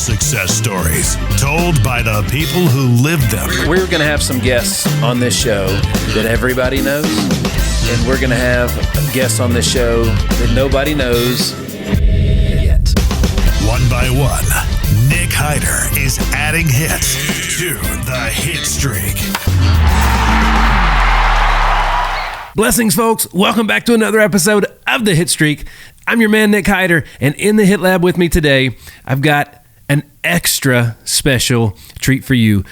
success stories told by the people who lived them. We're going to have some guests on this show that everybody knows, and we're going to have guests on this show that nobody knows yet. One by one, Nick Hyder is adding hits to the hit streak. Blessings, folks. Welcome back to another episode of the Hit Streak. I'm your man, Nick Hyder, and in the Hit Lab with me today, I've got an extra special treat for you.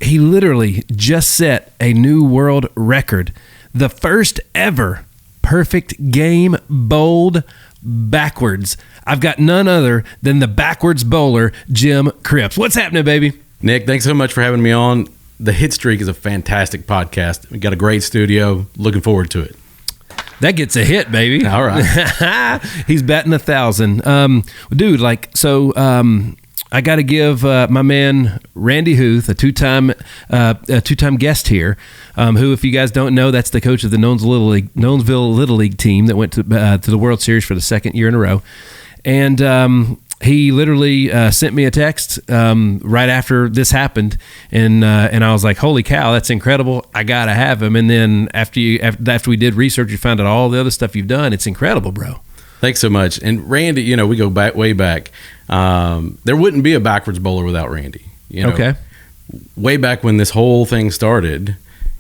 He literally just set a new world record. The first ever perfect game bowled backwards. I've got none other than the backwards bowler, Jim Cripps. What's happening, baby? Nick, thanks so much for having me on. The Hit Streak is a fantastic podcast. We got a great studio. Looking forward to it. That gets a hit, baby. All right. He's batting 1,000. Dude, I got to give my man Randy Huth, a two-time guest here, who, if you guys don't know, that's the coach of the Knonesville Little League team that went to the World Series for the second year in a row. And he literally sent me a text right after this happened, and I was like, "Holy cow, that's incredible! I gotta have him." And then after we did research, you found out all the other stuff you've done. It's incredible, bro. Thanks so much. And Randy, we go way back. There wouldn't be a backwards bowler without Randy. Okay. Way back when this whole thing started,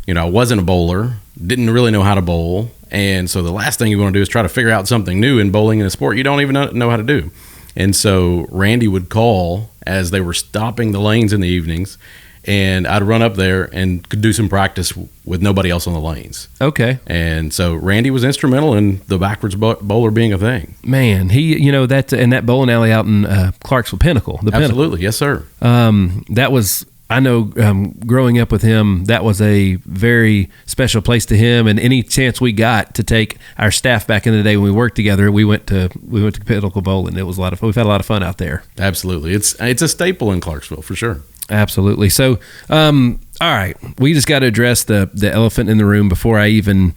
I wasn't a bowler, didn't really know how to bowl, and so the last thing you want to do is try to figure out something new in bowling in a sport you don't even know how to do. And so Randy would call as they were stopping the lanes in the evenings, and I'd run up there and could do some practice with nobody else on the lanes. Okay. And so Randy was instrumental in the backwards bowler being a thing. Man, he, that in that bowling alley out in Clarksville, Pinnacle. Absolutely. Yes, sir. That was, I know, growing up with him, that was a very special place to him. And any chance we got to take our staff back in the day when we worked together, we went to Pinnacle Bowling. It was a lot of fun. We've had a lot of fun out there. Absolutely. It's a staple in Clarksville for sure. Absolutely. So, all right, we just got to address the elephant in the room before I even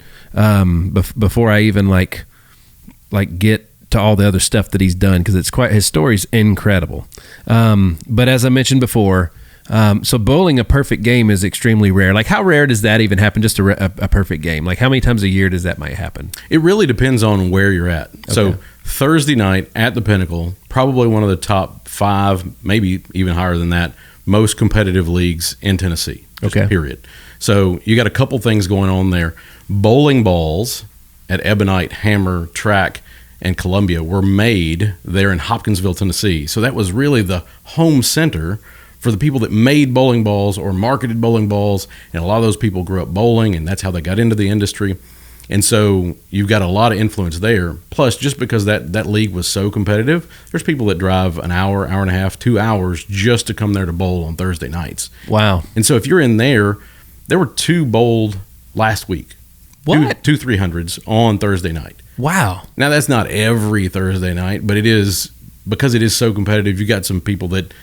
get to all the other stuff that he's done, because his story's incredible. But as I mentioned before, so bowling a perfect game is extremely rare. Like, how rare does that even happen? Just a perfect game. Like, how many times a year does that might happen? It really depends on where you're at. Okay. So Thursday night at the Pinnacle, probably one of the top 5, maybe even higher than that, most competitive leagues in Tennessee. Okay. Period. So you got a couple things going on there. Bowling balls at Ebonite, Hammer, Track, and Columbia were made there in Hopkinsville, Tennessee. So that was really the home center for the people that made bowling balls or marketed bowling balls. And a lot of those people grew up bowling, and that's how they got into the industry. And so you've got a lot of influence there. Plus, just because that league was so competitive, there's people that drive an hour, hour and a half, 2 hours just to come there to bowl on Thursday nights. Wow. And so if you're in there were 2 bowled last week. What? Two 300s on Thursday night. Wow. Now, that's not every Thursday night, but it is, because it is so competitive. You got some people that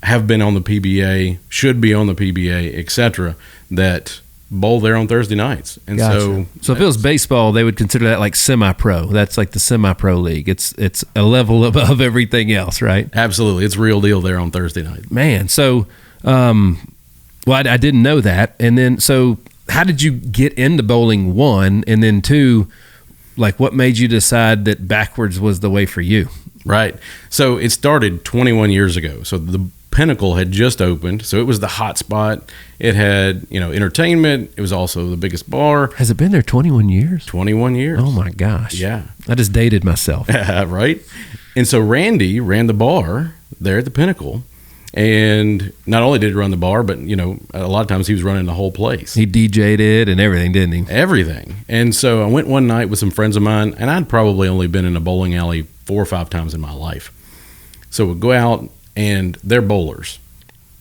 have been on the PBA, should be on the PBA, etc., that bowl there on Thursday nights. And gotcha. So if it was baseball, they would consider that like semi-pro. That's like the semi-pro league. It's a level above everything else, right? Absolutely. It's real deal there on Thursday night. Man, so I didn't know that. And then, so how did you get into bowling, 1, and then 2, like, what made you decide that backwards was the way for you? Right. So it started 21 years ago. So the Pinnacle had just opened, so it was the hot spot. It had, entertainment. It was also the biggest bar. Has it been there 21 years? 21 years. Oh my gosh. Yeah. I just dated myself. Right. And so Randy ran the bar there at the Pinnacle, and not only did he run the bar, but a lot of times he was running the whole place. He DJ'd it and everything, didn't he? Everything. And so I went one night with some friends of mine, and I'd probably only been in a bowling alley 4 or 5 times in my life. So we'd go out, and they're bowlers.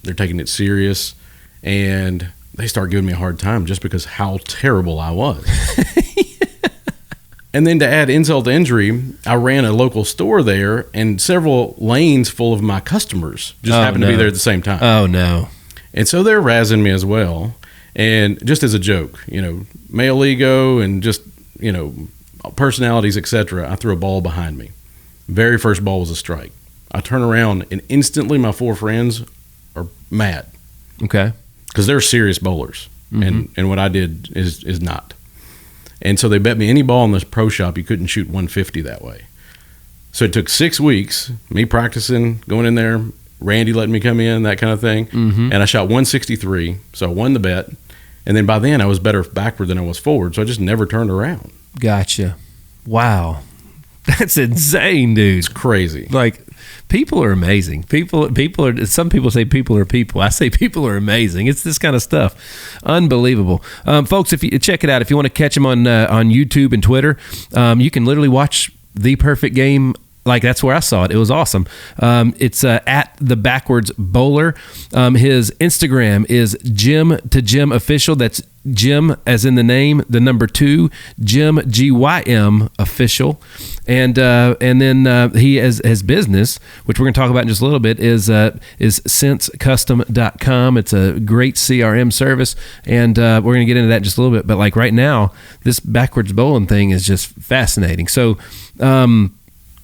They're taking it serious, and they start giving me a hard time just because how terrible I was. And then to add insult to injury, I ran a local store there, and several lanes full of my customers just happened to be there at the same time. Oh, no. And so they're razzing me as well. And just as a joke, male ego and just, personalities, etc., I threw a ball behind me. Very first ball was a strike. I turn around and instantly my 4 friends are mad. Okay. Because they're serious bowlers. And what I did is not. And so they bet me any ball in this pro shop, you couldn't shoot 150 that way. So it took 6 weeks, me practicing, going in there, Randy letting me come in, that kind of thing. And I shot 163, so I won the bet. And then by then I was better backward than I was forward, so I just never turned around. Gotcha. Wow. That's insane, dude. It's crazy. Like, people are amazing. People are. Some people say people are people. I say people are amazing. It's this kind of stuff, unbelievable, folks. If you check it out, if you want to catch them on YouTube and Twitter, you can literally watch The Perfect Game. Like, that's where I saw it. It was awesome. It's at the Backwards Bowler. His Instagram is Jim to Jim Official. That's Jim as in the name, the number 2, Jim GYM Official. And then he has his business, which we're going to talk about in just a little bit, is sensecustom.com. It's a great CRM service, and we're going to get into that in just a little bit. But like right now, this backwards bowling thing is just fascinating. So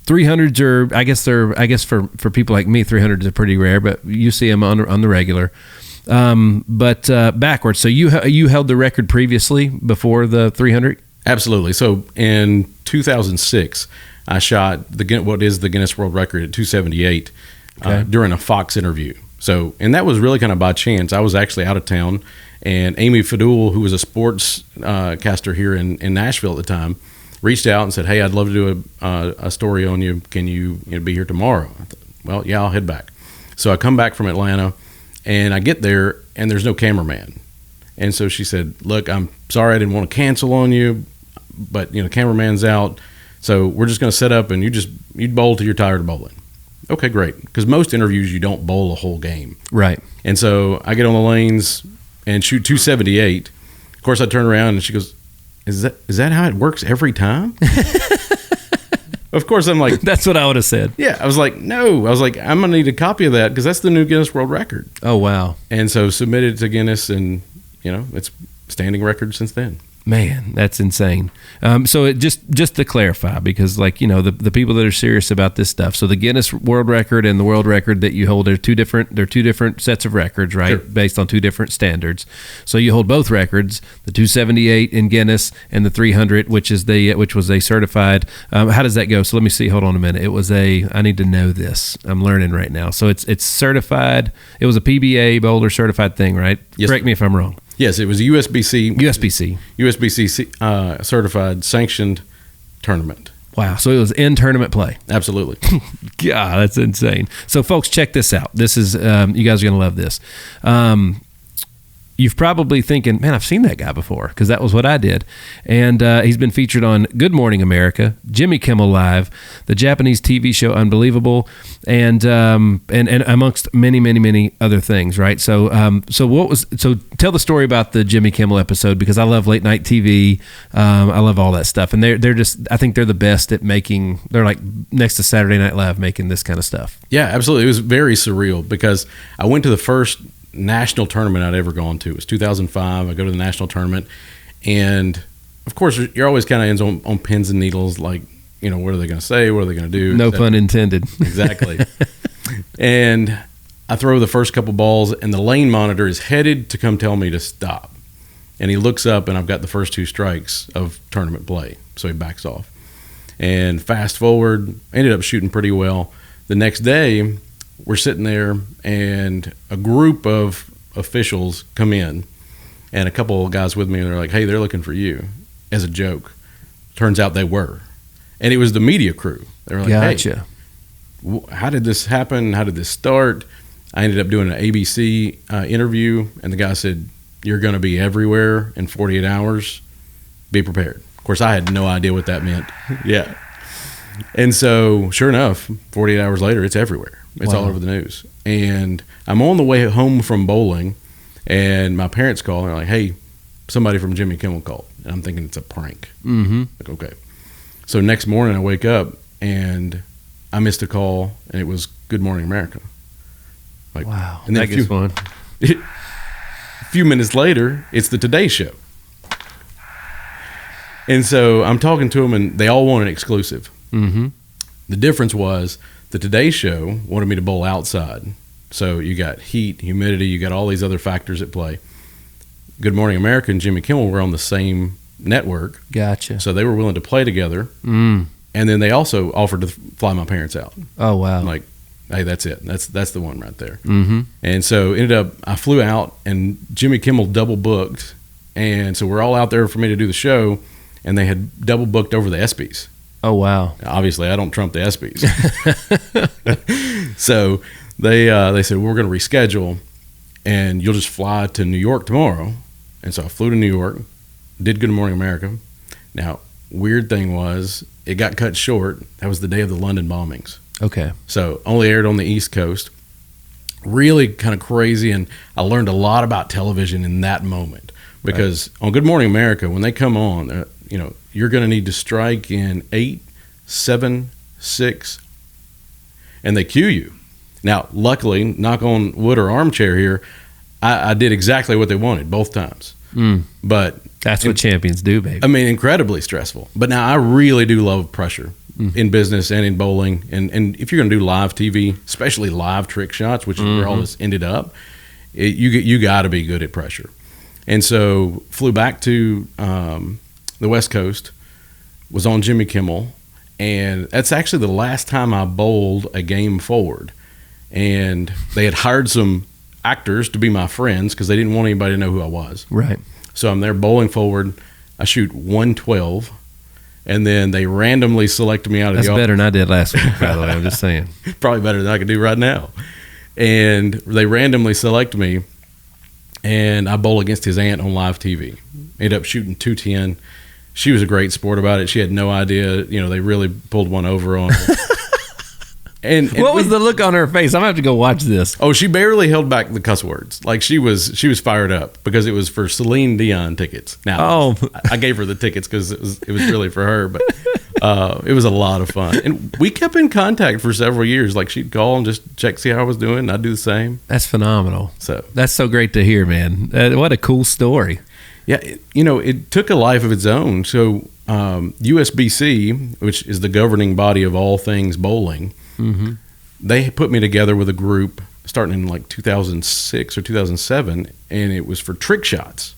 300s are, I guess for people like me, 300s are pretty rare, but you see them on the regular. But backwards. So you held the record previously before the 300? Absolutely. So in 2006, I shot what is the Guinness World Record at 278 during a Fox interview. So, and that was really kind of by chance. I was actually out of town, and Amy Fadul, who was a sports caster here in Nashville at the time, reached out and said, "Hey, I'd love to do a story on you. Can you be here tomorrow?" I thought, well, yeah, I'll head back. So I come back from Atlanta, and I get there, and there's no cameraman. And so she said, "Look, I'm sorry, I didn't want to cancel on you, but cameraman's out, so we're just going to set up, and you'd bowl till you're tired of bowling." Okay, great. Because most interviews, you don't bowl a whole game, right? And so I get on the lanes and shoot 278. Of course, I turn around, and she goes, Is that how it works every time? Of course, I'm like... That's what I would have said. Yeah, I was like, no. I was like, I'm going to need a copy of that because that's the new Guinness World Record. Oh, wow. And so submitted to Guinness, and, it's standing record since then. Man, that's insane. So it just to clarify, because the people that are serious about this stuff. So the Guinness World Record and the world record that you hold are two different sets of records, right? Sure. Based on 2 different standards. So you hold both records, the 278 in Guinness and the 300, which was a certified. How does that go? So let me see. Hold on a minute. It was I need to know this. I'm learning right now. So it's certified. It was a PBA bowler certified thing, right? Yes. Correct me if I'm wrong. Yes, it was a USBC certified sanctioned tournament. Wow, so it was in tournament play. Absolutely. God, that's insane. So folks, check this out. This is, you guys are going to love this. You've probably thinking, man, I've seen that guy before, because that was what I did. And he's been featured on Good Morning America, Jimmy Kimmel Live, the Japanese TV show Unbelievable, and amongst many, many, many other things, right? So tell the story about the Jimmy Kimmel episode, because I love late night TV. I love all that stuff. And they're just, I think they're the best at they're like next to Saturday Night Live making this kind of stuff. Yeah, absolutely. It was very surreal, because I went to the first national tournament I'd ever gone to. It was 2005. I go to the national tournament, and of course you're always kind of on pins and needles, like, what are they going to say, what are they going to do, no pun intended. Exactly. And I throw the first couple balls, and the lane monitor is headed to come tell me to stop, and he looks up, and I've got the first 2 strikes of tournament play, so he backs off. And fast forward, ended up shooting pretty well. The next day we're sitting there, and a group of officials come in, and a couple of guys with me, and they're like, "Hey, they're looking for you," as a joke. Turns out they were. And it was the media crew. They were like, gotcha. "Hey, how did this happen? How did this start?" I ended up doing an ABC interview, and the guy said, "You're going to be everywhere in 48 hours. Be prepared." Of course, I had no idea what that meant. Yeah. And so, sure enough, 48 hours later, it's everywhere. It's all over the news. And I'm on the way home from bowling, and my parents call, and they're like, "Hey, somebody from Jimmy Kimmel called." And I'm thinking it's a prank. Mm-hmm. Like, okay. So next morning I wake up, and I missed a call, and it was Good Morning America. Like, wow. And then that gets fun. A few minutes later, it's the Today Show. And so I'm talking to them, and they all want an exclusive. Mm-hmm. The difference was the Today Show wanted me to bowl outside. So you got heat, humidity, you got all these other factors at play. Good Morning America and Jimmy Kimmel were on the same network. Gotcha. So they were willing to play together. And then they also offered to fly my parents out. Oh, wow. Like, hey, that's it. That's the one right there. Mm-hmm. And so I flew out, and Jimmy Kimmel double booked. And so we're all out there for me to do the show, and they had double booked over the ESPYs. Oh, wow. Obviously, I don't trump the ESPYs. So they said, we're going to reschedule, and you'll just fly to New York tomorrow. And so I flew to New York, did Good Morning America. Now, weird thing was, it got cut short. That was the day of the London bombings. Okay. So only aired on the East Coast. Really kind of crazy, and I learned a lot about television in that moment. Because on Good Morning America, when they come on, you're going to need to strike in 8, 7, 6, and they cue you. Now, luckily, knock on wood or armchair here, I did exactly what they wanted both times. But that's what champions do, baby. I mean, incredibly stressful. But now I really do love pressure in business and in bowling. And if you're going to do live TV, especially live trick shots, which is where all this ended up, you got to be good at pressure. And so flew back to the West Coast, was on Jimmy Kimmel, and that's actually the last time I bowled a game forward. And they had hired some actors to be my friends because they didn't want anybody to know who I was. Right. So I'm there bowling forward. I shoot 112, and then they randomly selected me out of That's the better than I did last week, by the way. I'm just saying. Probably better than I could do right now. And they randomly select me, and I bowl against his aunt on live TV. Ended up shooting 210. She was a great sport about it. She had no idea. They really pulled one over on her. And what was the look on her face? I'm gonna have to go watch this. Oh, she barely held back the cuss words. Like she was fired up because it was for Celine Dion tickets. Now, I gave her the tickets because it was really for her, but it was a lot of fun. And we kept in contact for several years. Like she'd call and just check, see how I was doing. And I'd do the same. That's phenomenal. So that's so great to hear, man. What a cool story. Yeah, it took a life of its own. So USBC, which is the governing body of all things bowling. Mm-hmm. They put me together with a group starting in like 2006 or 2007, and it was for trick shots.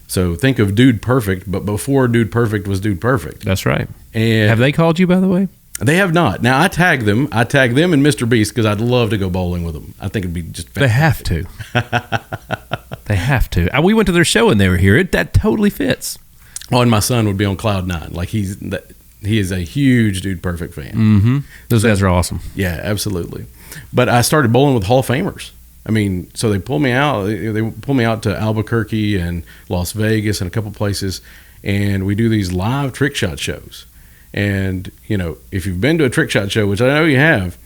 So think of Dude Perfect, but before Dude Perfect was Dude Perfect. That's right. And have they called you, by the way? They have not. Now I tag them and Mr. Beast because I'd love to go bowling with them. I think it'd be just fantastic. They have to. They have to. We went to their show and they were here. That totally fits. Oh, and my son would be on cloud nine. Like he is a huge Dude Perfect fan. Mm-hmm. Those guys are awesome. Yeah, absolutely. But I started bowling with Hall of Famers. I mean, so they pulled me out. They pulled me out to Albuquerque and Las Vegas and a couple places, and we do these live trick shot shows. And if you've been to a trick shot show, which I know you have,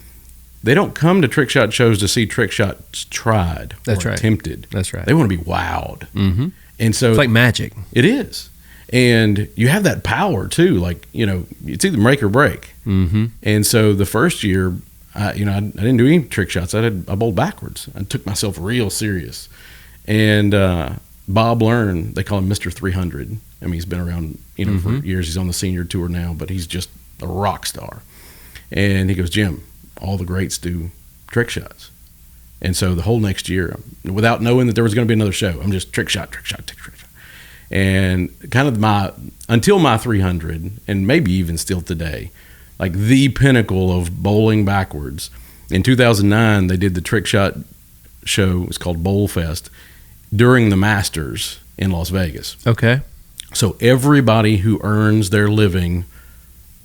they don't come to trick shot shows to see trick shots tried or attempted. That's right. They want to be wowed. Mm-hmm. And so it's like magic. It is. And you have that power too, like it's either make or break. Mm-hmm. And so the first year, I didn't do any trick shots. I bowled backwards. I took myself real serious. And Bob Learn, they call him Mr. 300. I mean, he's been around for years. He's on the senior tour now, but he's just a rock star. And he goes, Jim, all the greats do trick shots. And so the whole next year, without knowing that there was going to be another show, I'm just trick shot. And kind of until my 300, and maybe even still today, like the pinnacle of bowling backwards. In 2009, they did the trick shot show. It was called Bowl Fest during the Masters in Las Vegas. Okay. So everybody who earns their living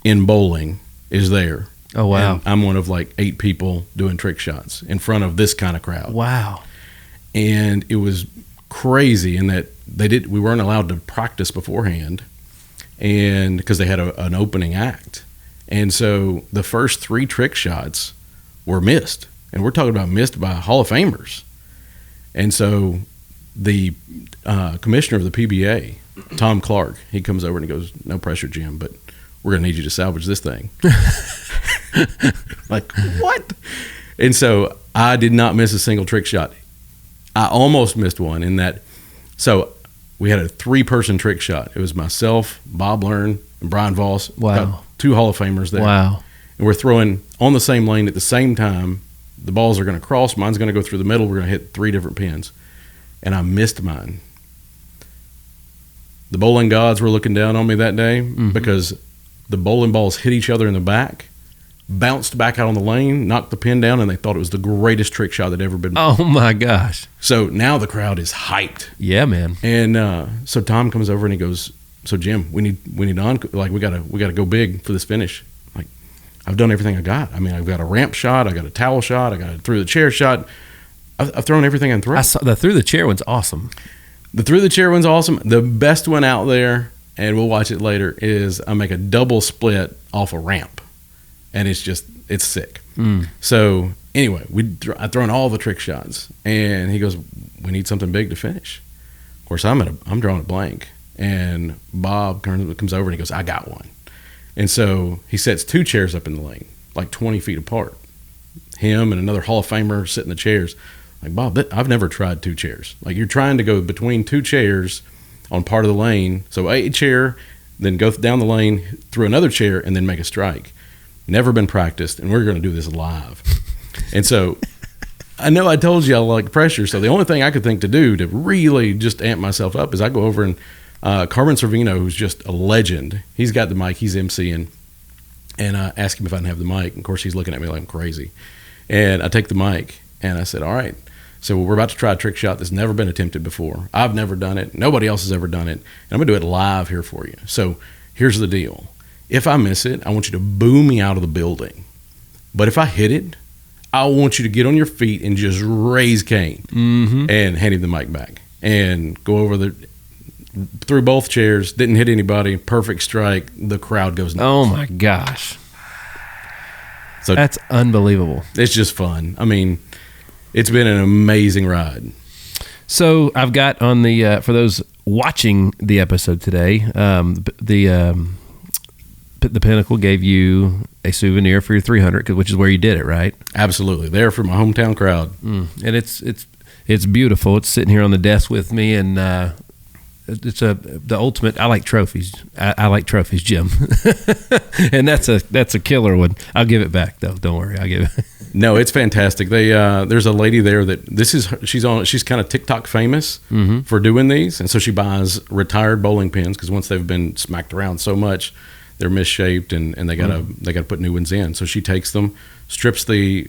in bowling is there. Oh, wow. And I'm one of like 8 people doing trick shots in front of this kind of crowd. Wow. And it was crazy in that we weren't allowed to practice beforehand, and because they had an opening act. And so the first 3 trick shots were missed, and we're talking about missed by Hall of Famers. And so the commissioner of the PBA, Tom Clark, he comes over and he goes, no pressure, Jim, but we're going to need you to salvage this thing. Like, what? And so I did not miss a single trick shot. I almost missed one in that. So we had a 3-person trick shot. It was myself, Bob Learn, and Brian Voss. Wow. Got 2 Hall of Famers there. Wow. and we're throwing on the same lane at the same time. The balls are going to cross. Mine's going to go through the middle. We're going to hit 3 different pins. And I missed mine. The bowling gods were looking down on me that day because the bowling balls hit each other in the back, bounced back out on the lane, knocked the pin down, and they thought it was the greatest trick shot that ever been made. Oh, my gosh. So now the crowd is hyped. Yeah, man. And so Tom comes over and he goes, "So Jim, we need on, like we gotta go big for this finish." Like, I've done everything I got. I mean, I've got a ramp shot, I got a towel shot, I got a through the chair shot. I've thrown everything I can throw. I saw the through the chair one's awesome. The through the chair one's awesome. The best one out there, and we'll watch it later, is I make a double split off a ramp, and it's sick. So anyway, I've thrown all the trick shots, and he goes, "We need something big to finish." Of course, I'm drawing a blank, and Bob comes over and he goes, "I got one." And so he sets 2 chairs up in the lane, like 20 feet apart. Him and another Hall of Famer sit in the chairs. Like, "Bob, I've never tried 2 chairs. Like, you're trying to go between 2 chairs on part of the lane. So a chair, then go down the lane through another chair, and then make a strike. Never been practiced, and we're going to do this live." And so I know I told you I like pressure. So the only thing I could think to do to really just amp myself up is I go over and Carmen Servino, who's just a legend, he's got the mic, he's emceeing, and I ask him if I can have the mic. And of course, he's looking at me like I'm crazy. And I take the mic, and I said, "All right, so we're about to try a trick shot that's never been attempted before. I've never done it. Nobody else has ever done it. And I'm going to do it live here for you. So here's the deal. If I miss it, I want you to boo me out of the building. But if I hit it, I want you to get on your feet and just raise Cain." And hand him the mic back. And go over through both chairs, didn't hit anybody, perfect strike. The crowd goes nuts. Oh, my gosh. So that's unbelievable. It's just fun. I mean, it's been an amazing ride. So I've got on the for those watching the episode today, the Pinnacle gave you a souvenir for your 300, which is where you did it, right? Absolutely, there for my hometown crowd. And it's beautiful. It's sitting here on the desk with me, and it's the ultimate. I like trophies. I like trophies, Jim. And that's a killer one. I'll give it back though. Don't worry, I'll give it. No, it's fantastic. There's a lady there that she's kind of TikTok famous for doing these, and so she buys retired bowling pins because once they've been smacked around so much, they're misshaped and they gotta put new ones in. So she takes them, strips the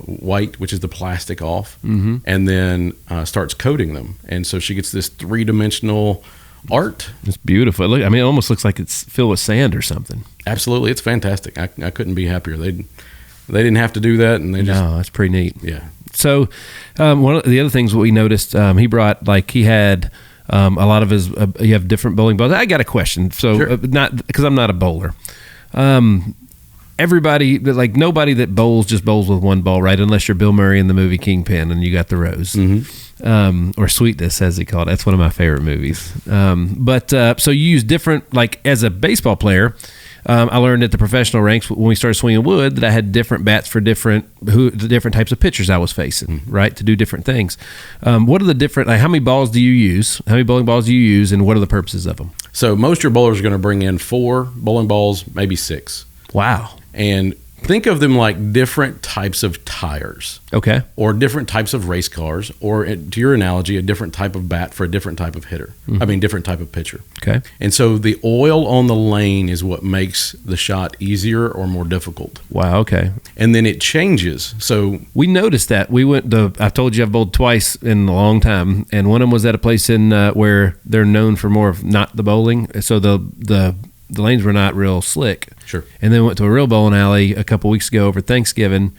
white, which is the plastic, off, and then starts coating them. And so she gets this 3-dimensional art. It's beautiful. It almost looks like it's filled with sand or something. Absolutely, it's fantastic. I couldn't be happier. They didn't have to do that, and that's pretty neat. Yeah. So one of the other things we noticed, he brought, like, he had a lot of his. You have different bowling balls. I got a question. So Sure. Not because I'm not a bowler. Everybody, like, nobody that bowls just bowls with one ball, right? Unless you're Bill Murray in the movie Kingpin and you got the rose, or Sweetness, as they call it. That's one of my favorite movies. So you use different, like, as a baseball player. I learned at the professional ranks when we started swinging wood that I had different bats for the different types of pitchers I was facing, right, to do different things. What are the different, like, how many balls do you use? How many bowling balls do you use, and what are the purposes of them? So most of your bowlers are going to bring in 4 bowling balls, maybe 6. Wow. And think of them like different types of tires. Okay. Or different types of race cars, or, to your analogy, a different type of bat for a different type of hitter. Different type of pitcher. Okay. And so the oil on the lane is what makes the shot easier or more difficult. Wow. Okay. And then it changes. So we noticed that. I told you I've bowled twice in a long time, and one of them was at a place in where they're known for more of not the bowling. So the lanes were not real slick. Sure. And then went to a real bowling alley a couple weeks ago over Thanksgiving,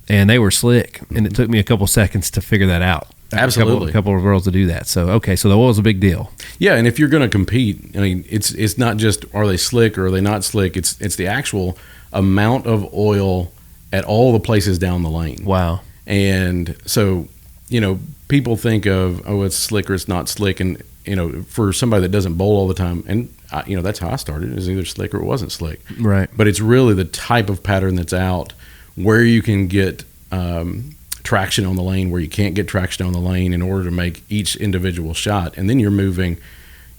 and they were slick. And it took me a couple seconds to figure that out. Absolutely. A couple of rolls to do that. So, okay. So the oil's a big deal. Yeah. And if you're going to compete, I mean, it's not just are they slick or are they not slick? It's the actual amount of oil at all the places down the lane. Wow. And so, people think of, it's slick or it's not slick. And, for somebody that doesn't bowl all the time, and that's how I started. It was either slick or it wasn't slick. Right. But it's really the type of pattern that's out where you can get traction on the lane, where you can't get traction on the lane in order to make each individual shot. And then you're moving,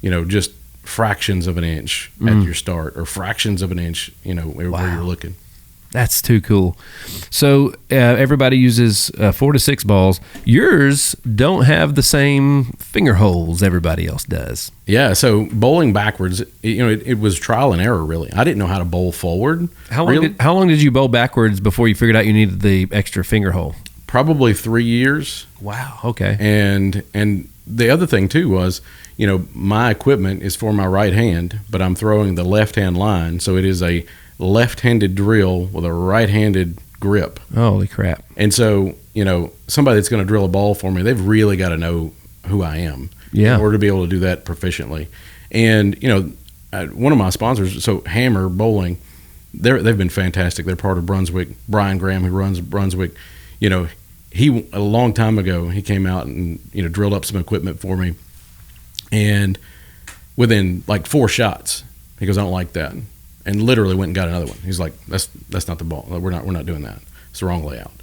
just fractions of an inch at your start, or fractions of an inch, where you're looking. That's too cool. So everybody uses 4 to 6 balls. Yours don't have the same finger holes everybody else does. Yeah, so bowling backwards, it was trial and error, really. I didn't know how to bowl forward. How long did you bowl backwards before you figured out you needed the extra finger hole? Probably 3 years. Wow, okay. And the other thing, too, was, my equipment is for my right hand, but I'm throwing the left-hand line, so it is a left-handed drill with a right-handed grip. Holy crap. And so, somebody that's going to drill a ball for me, they've really got to know who I am in order to be able to do that proficiently. And, one of my sponsors, so Hammer Bowling, they've been fantastic. They're part of Brunswick. Brian Graham, who runs Brunswick, he, a long time ago, he came out and, drilled up some equipment for me. And within like 4 shots, he goes, I don't like that. And literally went and got another one. He's like, that's not the ball. We're not doing that. It's the wrong layout.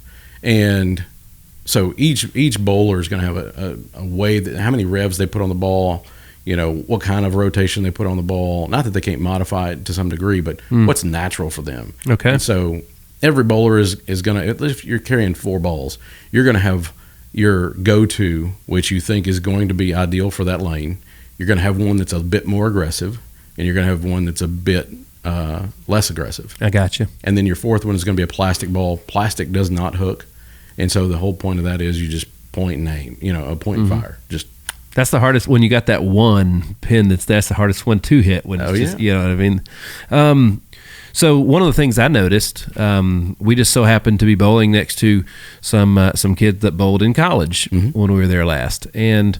And so each bowler is going to have a way that how many revs they put on the ball, what kind of rotation they put on the ball. Not that they can't modify it to some degree, but what's natural for them. Okay. And so every bowler is going to, if you're carrying 4 balls, you're going to have your go-to, which you think is going to be ideal for that lane. You're going to have one that's a bit more aggressive, and you're going to have one that's a bit less aggressive. I got you. And then your fourth one is going to be a plastic ball. Plastic does not hook. And so the whole point of that is you just point and aim, a point and fire. That's the hardest when you got that one pin. That's the hardest one to hit when it's just, you know what I mean? So one of the things I noticed, we just so happened to be bowling next to some kids that bowled in college when we were there last. And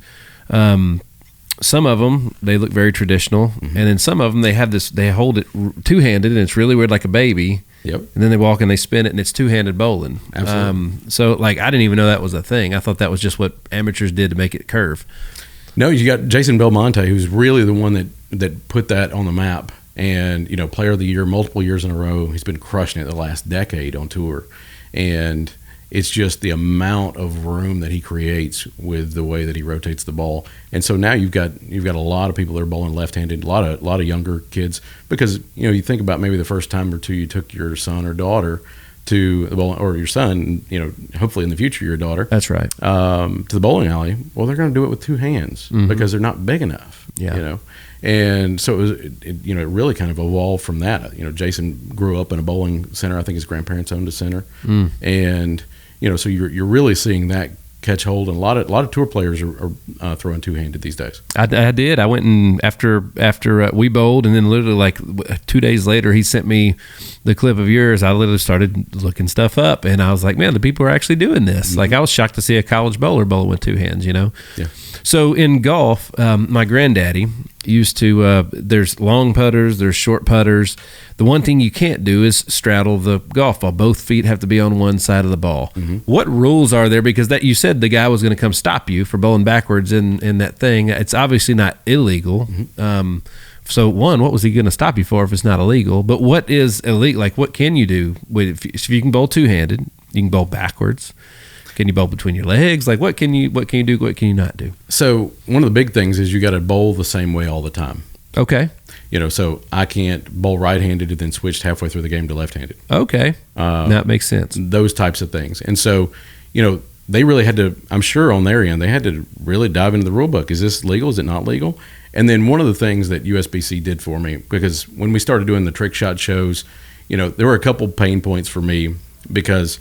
some of them, they look very traditional. And then some of them, they hold it two-handed, and it's really weird, like a baby. Yep. And then they walk and they spin it, and it's two-handed bowling. Absolutely. So like, I didn't even know that was a thing. I thought that was just what amateurs did to make it curve. No, you got Jason Belmonte, who's really the one that put that on the map. And, player of the year, multiple years in a row. He's been crushing it the last decade on tour. And it's just the amount of room that he creates with the way that he rotates the ball. And so now you've got a lot of people that are bowling left-handed, a lot of younger kids, because you think about maybe the first time or two you took your son or daughter to the bowling, or your son, hopefully in the future your daughter. That's right. To the bowling alley. Well, they're going to do it with 2 hands because they're not big enough. Yeah. And so it really kind of evolved from that. Jason grew up in a bowling center. I think his grandparents owned a center, and so you're really seeing that catch hold, and a lot of tour players are throwing two-handed these days. I did. I went and after we bowled, and then literally like 2 days later, he sent me the clip of yours. I literally started looking stuff up, and I was like, man, the people are actually doing this. Like, I was shocked to see a college bowler bowl with 2 hands. Yeah. So in golf, my granddaddy used to. There's long putters, there's short putters. The one thing you can't do is straddle the golf ball. Both feet have to be on one side of the ball. What rules are there? Because that you said the guy was going to come stop you for bowling backwards in that thing. It's obviously not illegal. So one, what was he going to stop you for if it's not illegal? But what is illegal? Like, what can you do? If you can bowl two-handed, you can bowl backwards. Can you bowl between your legs? Like, what can you do? What can you not do? So one of the big things is you got to bowl the same way all the time. Okay. So I can't bowl right-handed and then switch halfway through the game to left-handed. Okay. That makes sense. Those types of things. And so, they really had to, I'm sure on their end, they had to really dive into the rule book. Is this legal? Is it not legal? And then one of the things that USBC did for me, because when we started doing the trick shot shows, there were a couple pain points for me because,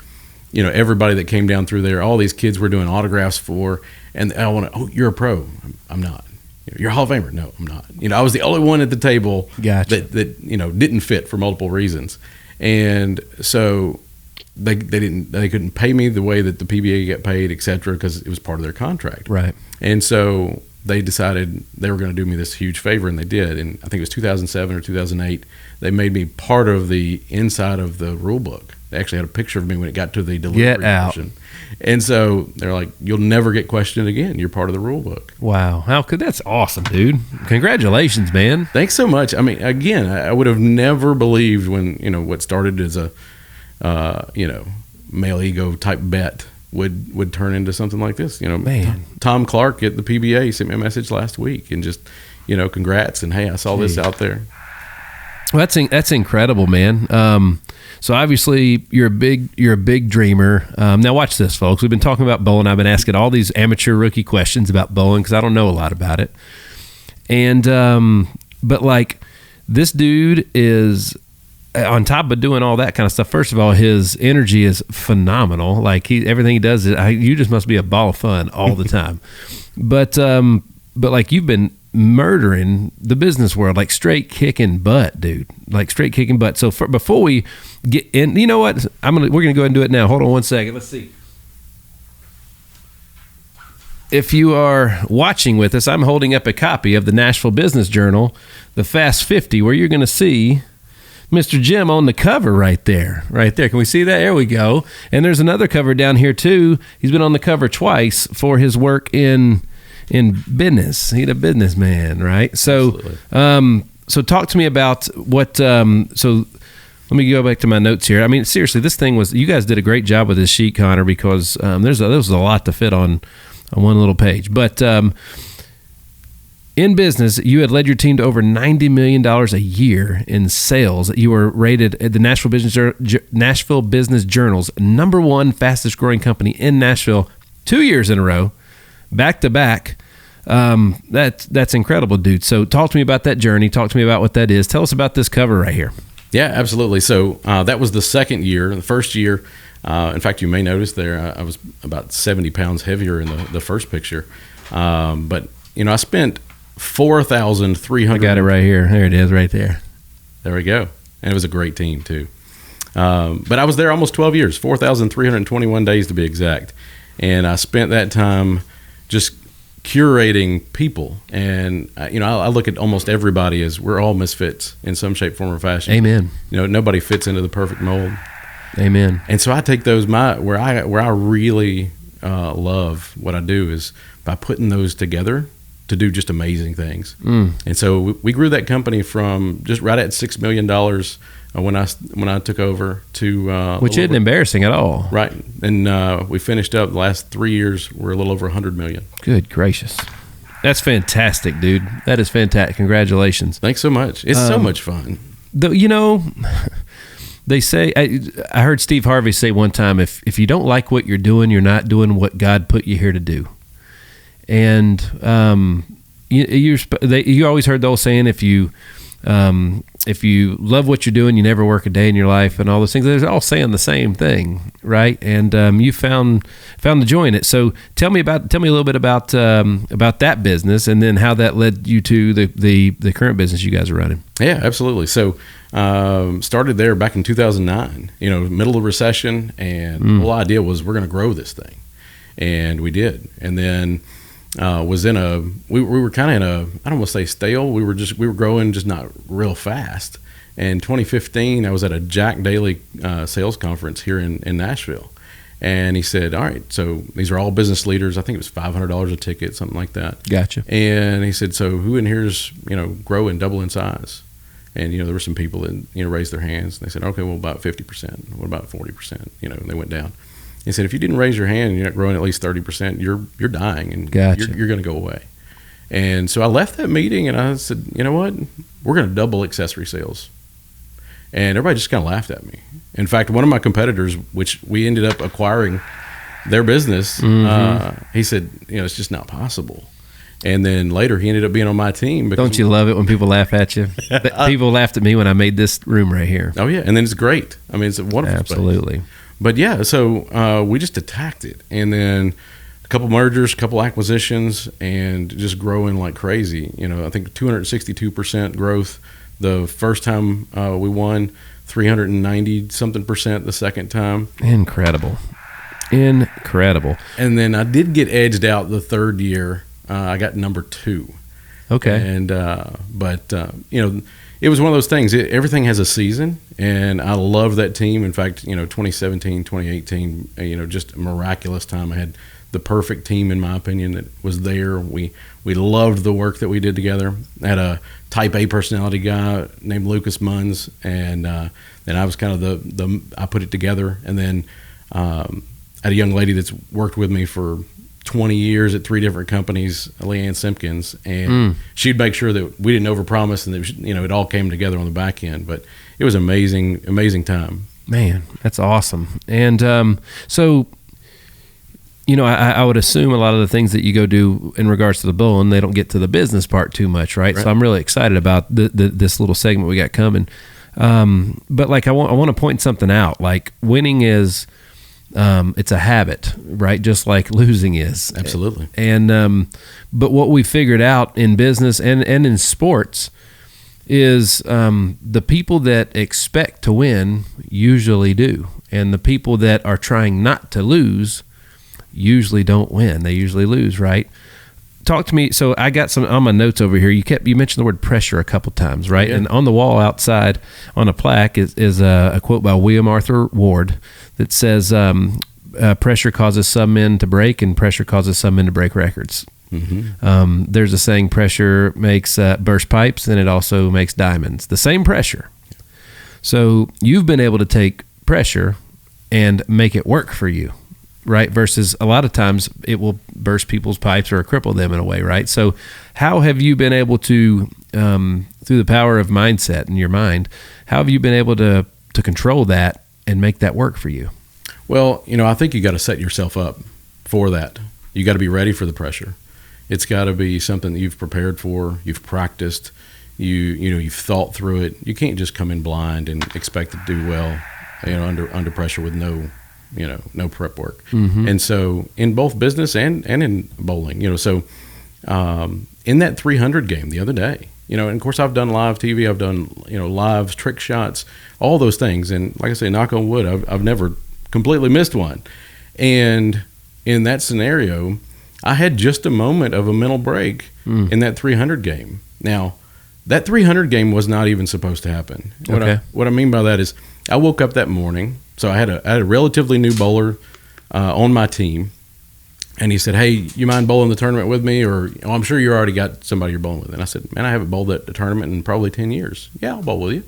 everybody that came down through there, all these kids were doing autographs for, and I want to, you're a pro. I'm not. You're a Hall of Famer. No, I'm not. I was the only one at the table that didn't fit for multiple reasons. And so they couldn't pay me the way that the PBA got paid, et cetera, because it was part of their contract. Right. And so they decided they were going to do me this huge favor, and they did. And I think it was 2007 or 2008. They made me part of the inside of the rule book. They actually had a picture of me when it got to the delivery portion. And so they're like, you'll never get questioned again. You're part of the rule book. Wow. How could that's awesome, dude. Congratulations, man. Thanks so much. I mean, again, I would have never believed when, what started as a, male ego type bet would turn into something like this. Man. Tom Clark at the PBA sent me a message last week and just, congrats. And hey, I saw this out there. Well, that's incredible, man. So obviously you're a big dreamer. Now watch this, folks. We've been talking about bowling. I've been asking all these amateur rookie questions about bowling because I don't know a lot about it. And but like this dude is on top of doing all that kind of stuff. First of all, his energy is phenomenal. Like everything he does, you just must be a ball of fun all the time. But like you've been murdering the business world, like straight kicking butt, dude. Like straight kicking butt. So before we get in, you know what? We're gonna go ahead and do it now. Hold on one second. Let's see. If you are watching with us, I'm holding up a copy of the Nashville Business Journal, the Fast 50, where you're gonna see Mr. Jim on the cover right there. Can we see that? There we go. And there's another cover down here too. He's been on the cover twice for his work in business. He's a businessman, right? So, so talk to me about what. So, let me go back to my notes here. I mean, seriously, this thing was. You guys did a great job with this sheet, Connor, because there was a lot to fit on one little page. But in business, you had led your team to over $90 million a year in sales. You were rated at the Nashville Business Journal's #1 fastest growing company in Nashville 2 years in a row. Back to back. That's incredible, dude. So talk to me about that journey. Talk to me about what that is. Tell us about this cover right here. Yeah, absolutely. So that was the second year. The first year, in fact, you may notice there, I was about 70 pounds heavier in the first picture. But, I spent 4,300. I got it right here. There it is right there. There we go. And it was a great team, too. But I was there almost 12 years, 4,321 days to be exact. And I spent that time just curating people. And, I look at almost everybody as we're all misfits in some shape, form, or fashion. Amen. Nobody fits into the perfect mold. Amen. And so I take those, where I really love what I do is by putting those together to do just amazing things. And so we grew that company from just right at $6 million when I took over to which isn't embarrassing at all, right? And we finished up the last 3 years. We're a little over $100 million. Good gracious, that's fantastic, dude. That is fantastic. Congratulations. Thanks so much. It's so much fun. Though they say I heard Steve Harvey say one time, if you don't like what you're doing, you're not doing what God put you here to do. And you always heard the old saying, if you love what you're doing, you never work a day in your life, and all those things. They're all saying the same thing, right? And you found the joy in it. So tell me a little bit about that business, and then how that led you to the current business you guys are running. Yeah, absolutely. So started there back in 2009. Middle of recession, and the whole idea was we're going to grow this thing, and we did. And then we were kind of in a, I don't want to say stale. We were growing, just not real fast. In 2015, I was at a Jack Daly sales conference here in Nashville, and he said, "All right, so these are all business leaders. I think it was $500 a ticket, something like that." Gotcha. And he said, "So who in here is growing, double in size?" And there were some people that raised their hands. And they said, "Okay, well, about 50%. What about 40%?" And they went down. He said, if you didn't raise your hand and you're not growing at least 30%, you're dying, and gotcha. you're going to go away. And so I left that meeting, and I said, you know what? We're going to double accessory sales. And everybody just kind of laughed at me. In fact, one of my competitors, which we ended up acquiring their business, he said, it's just not possible. And then later he ended up being on my team. Don't you love it when people laugh at you? People laughed at me when I made this room right here. Oh, yeah. And then it's great. I mean, it's a wonderful Absolutely. space. But yeah, so we just attacked it, and then a couple mergers, a couple acquisitions, and just growing like crazy. I think 262% growth the first time we won, 390 something percent the second time. Incredible. And then I did get edged out the third year. I got number 2. Okay. And it was one of those things. Everything has a season, and I love that team. In fact, 2017, 2018, just a miraculous time. I had the perfect team, in my opinion, that was there. We loved the work that we did together. I had a type A personality guy named Lucas Munns, and then I was kind of I put it together. And then I had a young lady that's worked with me for 20 years at 3 different companies, Leanne Simpkins, and she'd make sure that we didn't overpromise and that, it all came together on the back end. But it was amazing time. Man, that's awesome. And so, I would assume a lot of the things that you go do in regards to the bowling, they don't get to the business part too much, right? So I'm really excited about this little segment we got coming. But like I want to point something out. Like winning is, it's a habit, right? Just like losing is. Absolutely. And but what we figured out in business and in sports is the people that expect to win usually do, and the people that are trying not to lose usually don't win. They usually lose, right? Talk to me. So I got some on my notes over here. You mentioned the word pressure a couple times, right? Yeah. And on the wall outside on a plaque is a quote by William Arthur Ward that says, pressure causes some men to break and pressure causes some men to break records. Mm-hmm. There's a saying, pressure makes burst pipes, and it also makes diamonds. The same pressure. So you've been able to take pressure and make it work for you, right? Versus a lot of times it will burst people's pipes or cripple them in a way, right? So how have you been able to, through the power of mindset in your mind, how have you been able to control that and make that work for you? Well, I think you got to set yourself up for that. You got to be ready for the pressure. It's got to be something that you've prepared for, you've practiced, you've thought through it. You can't just come in blind and expect to do well, under pressure with no prep work. Mm-hmm. And so in both business and in bowling, so in that 300 game the other day, and of course I've done live TV, I've done, live trick shots, all those things. And like I say, knock on wood, I've never completely missed one. And in that scenario, I had just a moment of a mental break in that 300 game. Now, that 300 game was not even supposed to happen. What I mean by that is I woke up that morning. So I had a relatively new bowler on my team, and he said, "Hey, you mind bowling the tournament with me?" Or, "I'm sure you already got somebody you're bowling with." And I said, "Man, I haven't bowled at the tournament in probably 10 years. Yeah, I'll bowl with you."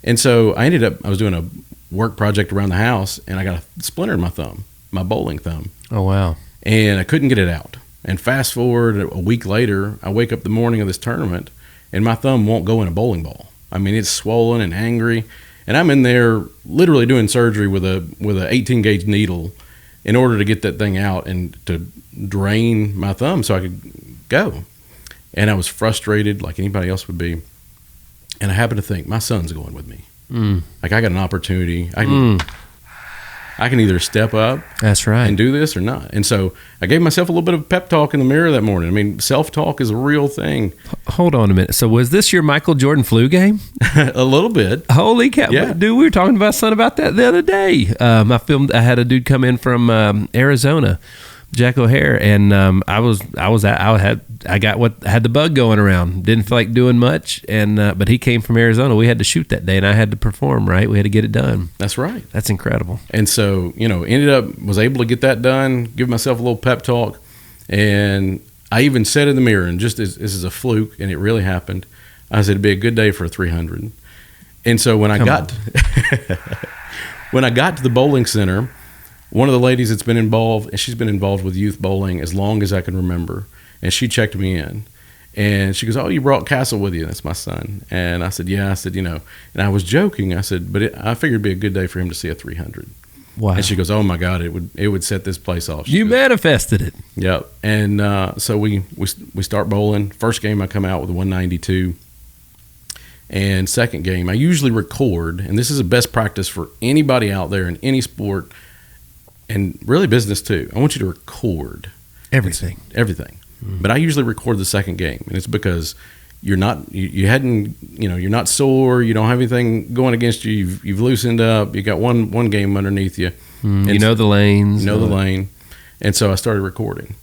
And so I was doing a work project around the house, and I got a splinter in my thumb, my bowling thumb. Oh, wow. And I couldn't get it out. And fast forward a week later, I wake up the morning of this tournament, and my thumb won't go in a bowling ball. I mean, it's swollen and angry. And I'm in there literally doing surgery with a 18 gauge needle in order to get that thing out and to drain my thumb so I could go. And I was frustrated like anybody else would be. And I happened to think, my son's going with me. Like, I got an opportunity. I can either step up and do this or not. And so I gave myself a little bit of pep talk in the mirror that morning. I mean, self-talk is a real thing. Hold on a minute. So was this your Michael Jordan flu game? A little bit. Holy cow. Yeah. Dude, we were talking to my son about that the other day. I had a dude come in from Arizona, Jack O'Hare, and I had the bug going around. Didn't feel like doing much, and but he came from Arizona. We had to shoot that day, and I had to perform. Right, we had to get it done. That's right. That's incredible. And so was able to get that done. Give myself a little pep talk, and I even said in the mirror, and just this is a fluke, and it really happened. I said it'd be a good day for a 300. And so when I got to the bowling center, one of the ladies that's been involved, and she's been involved with youth bowling as long as I can remember, and she checked me in. And she goes, "Oh, you brought Castle with you." That's my son. And I said, "Yeah." I said, and I was joking. I said, "But I figured it'd be a good day for him to see a 300. Wow. And she goes, "Oh my God, it would set this place off." You manifested it. Yep. And so we start bowling. First game I come out with a 192. And second game, I usually record, and this is a best practice for anybody out there in any sport, and really business too. I want you to record everything. Mm-hmm. But I usually record the second game, and it's because you're not sore, you don't have anything going against you. You've loosened up. You got one game underneath you. You know the lanes. You know the lane. And so I started recording.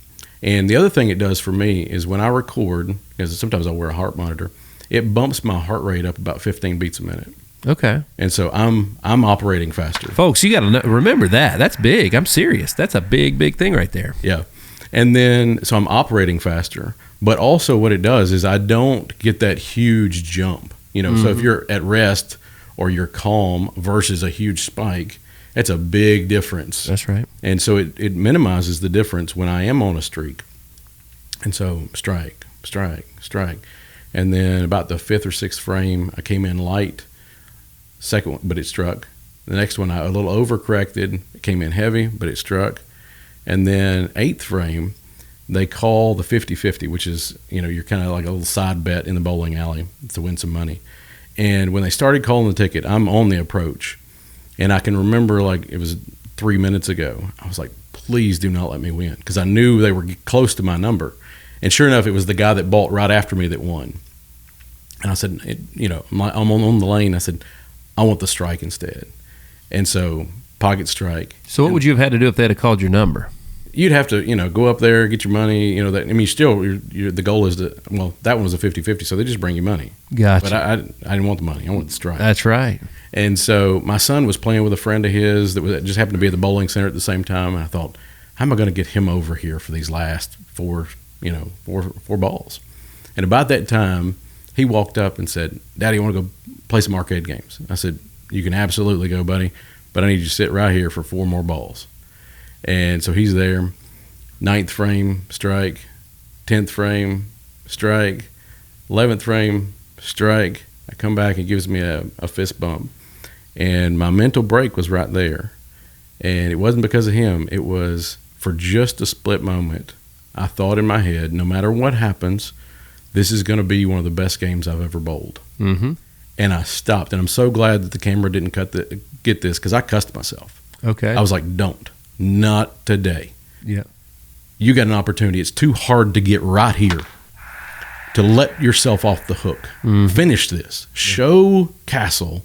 And the other thing it does for me is when I record, because sometimes I'll wear a heart monitor, it bumps my heart rate up about 15 beats a minute. Okay. And so I'm operating faster. Folks, you got to remember that. That's big. I'm serious. That's a big thing right there. Yeah. And then, so I'm operating faster. But also what it does is I don't get that huge jump. So if you're at rest or you're calm versus a huge spike, It's a big difference. That's right. And so it minimizes the difference when I am on a streak. And so strike, strike, strike. And then about the 5th or 6th frame, I came in light. Second one, but it struck. The next one, I a little overcorrected. It came in heavy, but it struck. And then 8th frame, they call the 50-50, which is, you're kind of like a little side bet in the bowling alley to win some money. And when they started calling the ticket, I'm on the approach. And I can remember, like, it was 3 minutes ago. I was like, please do not let me win, because I knew they were close to my number. And sure enough, it was the guy that bought right after me that won. And I said, I'm on the lane. I said, I want the strike instead. And so pocket strike. So what would you have had to do if they had called your number? You'd have to, go up there, get your money. Still, the goal is to, that one was a 50-50, so they just bring you money. Gotcha. But I didn't want the money. I wanted the strike. That's right. And so my son was playing with a friend of his that just happened to be at the bowling center at the same time. And I thought, how am I going to get him over here for these last four balls? And about that time, he walked up and said, Daddy, I want to go play some arcade games. I said, you can absolutely go, buddy, but I need you to sit right here for 4 more balls. And so he's there. 9th frame, strike. 10th frame, strike. 11th frame, strike. I come back, he gives me a fist bump. And my mental break was right there. And it wasn't because of him. It was for just a split moment. I thought in my head, no matter what happens, this is going to be one of the best games I've ever bowled. Mm-hmm. And I stopped. And I'm so glad that the camera didn't get this, because I cussed myself. Okay. I was like, not today. Yeah. You got an opportunity. It's too hard to get right here to let yourself off the hook. Mm-hmm. Finish this. Show Castle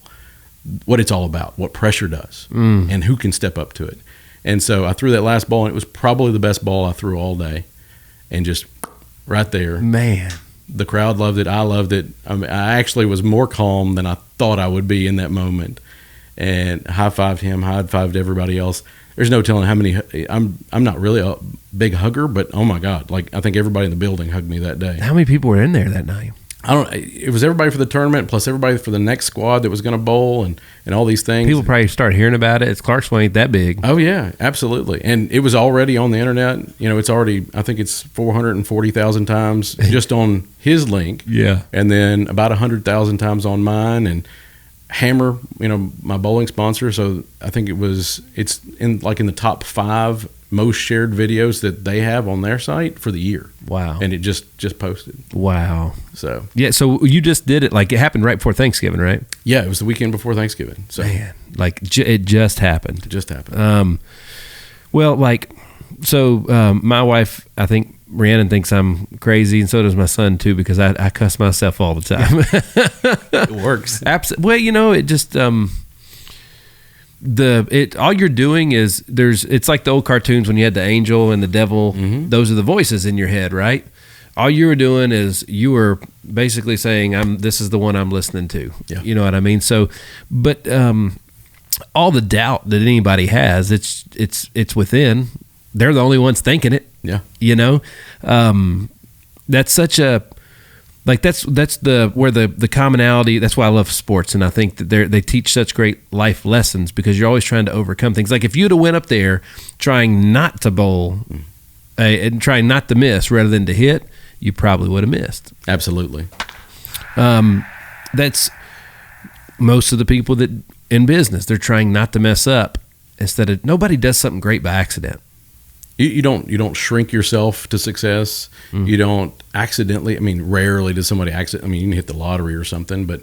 what it's all about, what pressure does, and who can step up to it. And so I threw that last ball, and it was probably the best ball I threw all day. And just right there. Man. The crowd loved it. I loved it. I actually was more calm than I thought I would be in that moment. And high-fived him, high-fived everybody else. There's no telling how many. I'm not really a big hugger, but oh my God, like I think everybody in the building hugged me that day. How many people were in there that night? It was everybody for the tournament, plus everybody for the next squad that was going to bowl and all these things. People probably start hearing about it. It's Clarksville ain't that big. Oh yeah, absolutely. And it was already on the internet. It's already, I think it's 440,000 times just on his link. Yeah. And then about 100,000 times on mine, and Hammer, my bowling sponsor. So I think it's in the top 5 most shared videos that they have on their site for the year. Wow. And it just posted. Wow. So yeah, so you just did it, like it happened right before Thanksgiving, right? Yeah, it was the weekend before Thanksgiving. So man, like it just happened. It just happened. Well, my wife, I think Rhiannon thinks I'm crazy, and so does my son too, because I cuss myself all the time. It works. Well, it just all you're doing is it's like the old cartoons when you had the angel and the devil. Mm-hmm. Those are the voices in your head, right? All you were doing is you were basically saying, this is the one I'm listening to. Yeah. You know what I mean? So, but all the doubt that anybody has, it's within. They're the only ones thinking it. Yeah. That's such a, like, that's where the commonality, that's why I love sports. And I think that they teach such great life lessons, because you're always trying to overcome things. Like if you'd have went up there trying not to bowl and trying not to miss rather than to hit, you probably would have missed. Absolutely. That's most of the people that in business, they're trying not to mess up instead of, nobody does something great by accident. You don't shrink yourself to success. Mm-hmm. You don't accidentally. Rarely does somebody accident. You can hit the lottery or something, but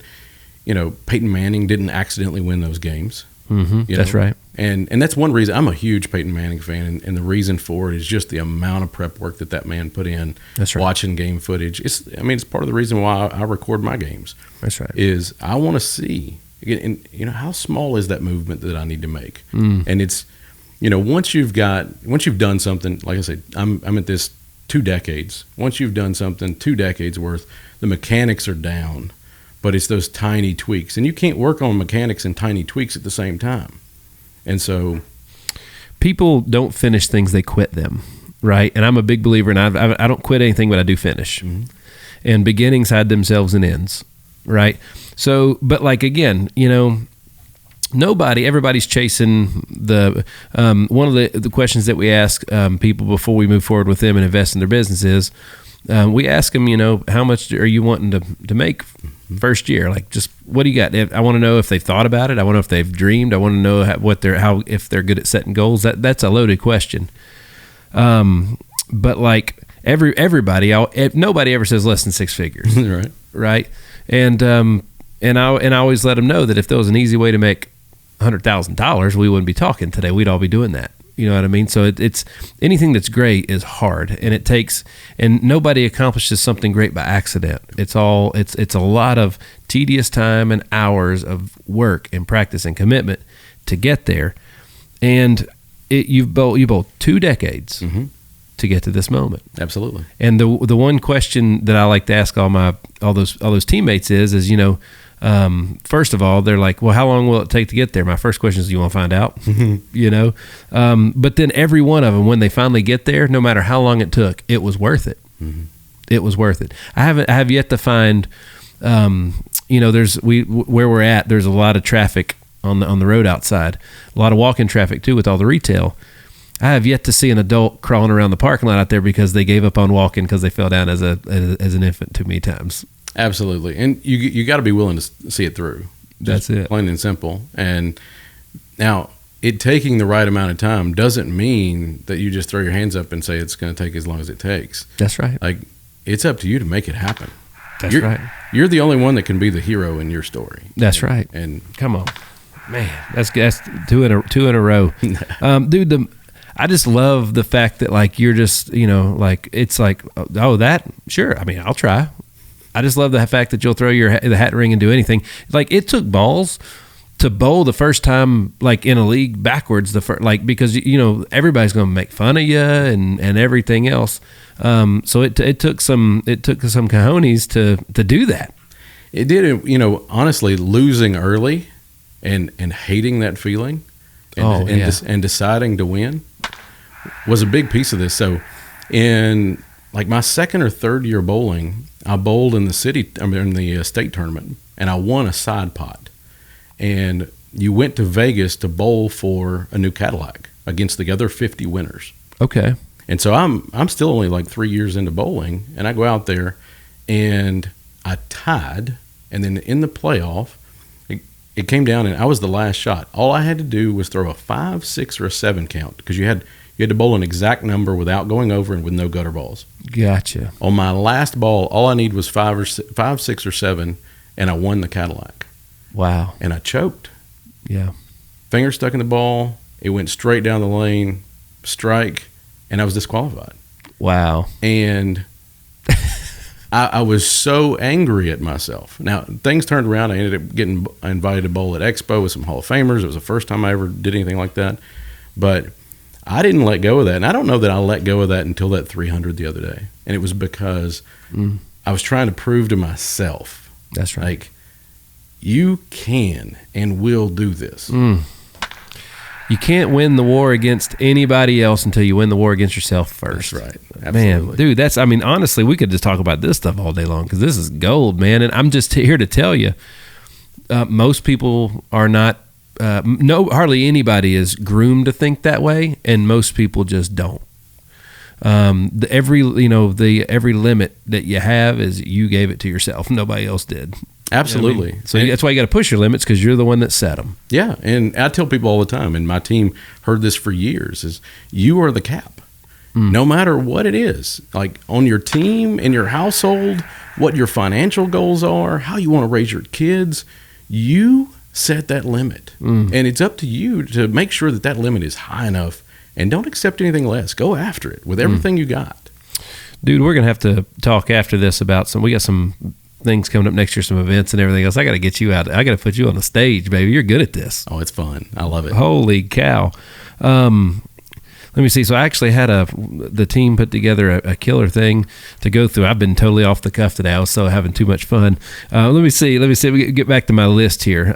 Peyton Manning didn't accidentally win those games. Mm-hmm. That's right. And that's one reason I'm a huge Peyton Manning fan, and the reason for it is just the amount of prep work that man put in. That's right. Watching game footage. It's part of the reason why I record my games. That's right. Is I want to see, how small is that movement that I need to make, and it's. Once you've done something, like I said, I'm at this 2 decades. Once you've done something 2 decades worth, the mechanics are down, but it's those tiny tweaks, and you can't work on mechanics and tiny tweaks at the same time. And so, people don't finish things; they quit them, right? And I'm a big believer, and I don't quit anything, but I do finish. Mm-hmm. And beginnings hide themselves in ends, right? So, but like again, everybody's chasing the one of the questions that we ask people before we move forward with them and invest in their business is we ask them, how much are you wanting to make first year? Like, just what do you got? I want to know if they've thought about it. I want to know if they've dreamed. I want to know if they're good at setting goals. That's a loaded question. But like everybody, nobody ever says less than six figures. Right. And I always let them know that if there was an easy way to make $100,000, we wouldn't be talking today. We'd all be doing that. You know what I mean? So it's anything that's great is hard, and nobody accomplishes something great by accident. It's a lot of tedious time and hours of work and practice and commitment to get there. And you've both 2 decades to get to this moment. Absolutely. And the one question that I like to ask all those teammates is first of all, they're like, well, how long will it take to get there? My first question is, you want to find out? But then every one of them, when they finally get there, no matter how long it took, it was worth it. It was worth it. I have yet to find, where we're at, there's a lot of traffic on the road outside, a lot of walking traffic too with all the retail. I have yet to see an adult crawling around the parking lot out there because they gave up on walking because they fell down as an infant too many times. Absolutely. And you got to be willing to see it through. That's it. Plain and simple. And now, it taking the right amount of time doesn't mean that you just throw your hands up and say it's going to take as long as it takes. That's right. Like, it's up to you to make it happen. That's right. You're the only one that can be the hero in your story. That's right. And come on, man, that's two in a row, dude. I just love the fact that like you're just it's like, oh, that sure. I mean, I'll try. I just love the fact that you'll throw the hat ring and do anything. Like, it took balls to bowl the first time, like in a league backwards, because everybody's going to make fun of you and everything else. So it took some cojones to do that. It did. Honestly, losing early and hating that feeling and deciding to win was a big piece of this. So in like my second or third year bowling, I bowled in the state tournament, and I won a side pot. And you went to Vegas to bowl for a new Cadillac against the other 50 winners. Okay. And so I'm still only like 3 years into bowling, and I go out there and I tied, and then in the playoff, it came down and I was the last shot. All I had to do was throw a 5, 6, or a 7 count, because you had to bowl an exact number without going over and with no gutter balls. Gotcha. On my last ball, all I need was 5, 6, or 7, and I won the Cadillac. Wow. And I choked. Yeah. Finger stuck in the ball. It went straight down the lane, strike, and I was disqualified. Wow. And I was so angry at myself. Now, things turned around. I ended up getting invited to bowl at Expo with some Hall of Famers. It was the first time I ever did anything like that. But I didn't let go of that. And I don't know that I let go of that until that 300 the other day. And it was because I was trying to prove to myself. That's right. Like, you can and will do this. You can't win the war against anybody else until you win the war against yourself first. That's right. Absolutely. Man, dude, honestly, we could just talk about this stuff all day long, because this is gold, man. And I'm just here to tell you, most people are not, hardly anybody is groomed to think that way, and most people just don't. Every limit that you have is you gave it to yourself. Nobody else did. Absolutely. You know what I mean? So that's why you got to push your limits, because you're the one that set them. Yeah, and I tell people all the time, and my team heard this for years, is you are the cap. No matter what it is, like on your team, in your household, what your financial goals are, how you want to raise your kids, you set that limit. And it's up to you to make sure that limit is high enough, and don't accept anything less. Go after it with everything you got. Dude, we're going to have to talk after this about we got some things coming up next year, some events and everything else. I got to get you out. I got to put you on the stage, baby. You're good at this. Oh, it's fun. I love it. Holy cow. Let me see. So I actually had the team put together a killer thing to go through. I've been totally off the cuff today. I was so having too much fun. Let me see. We get back to my list here.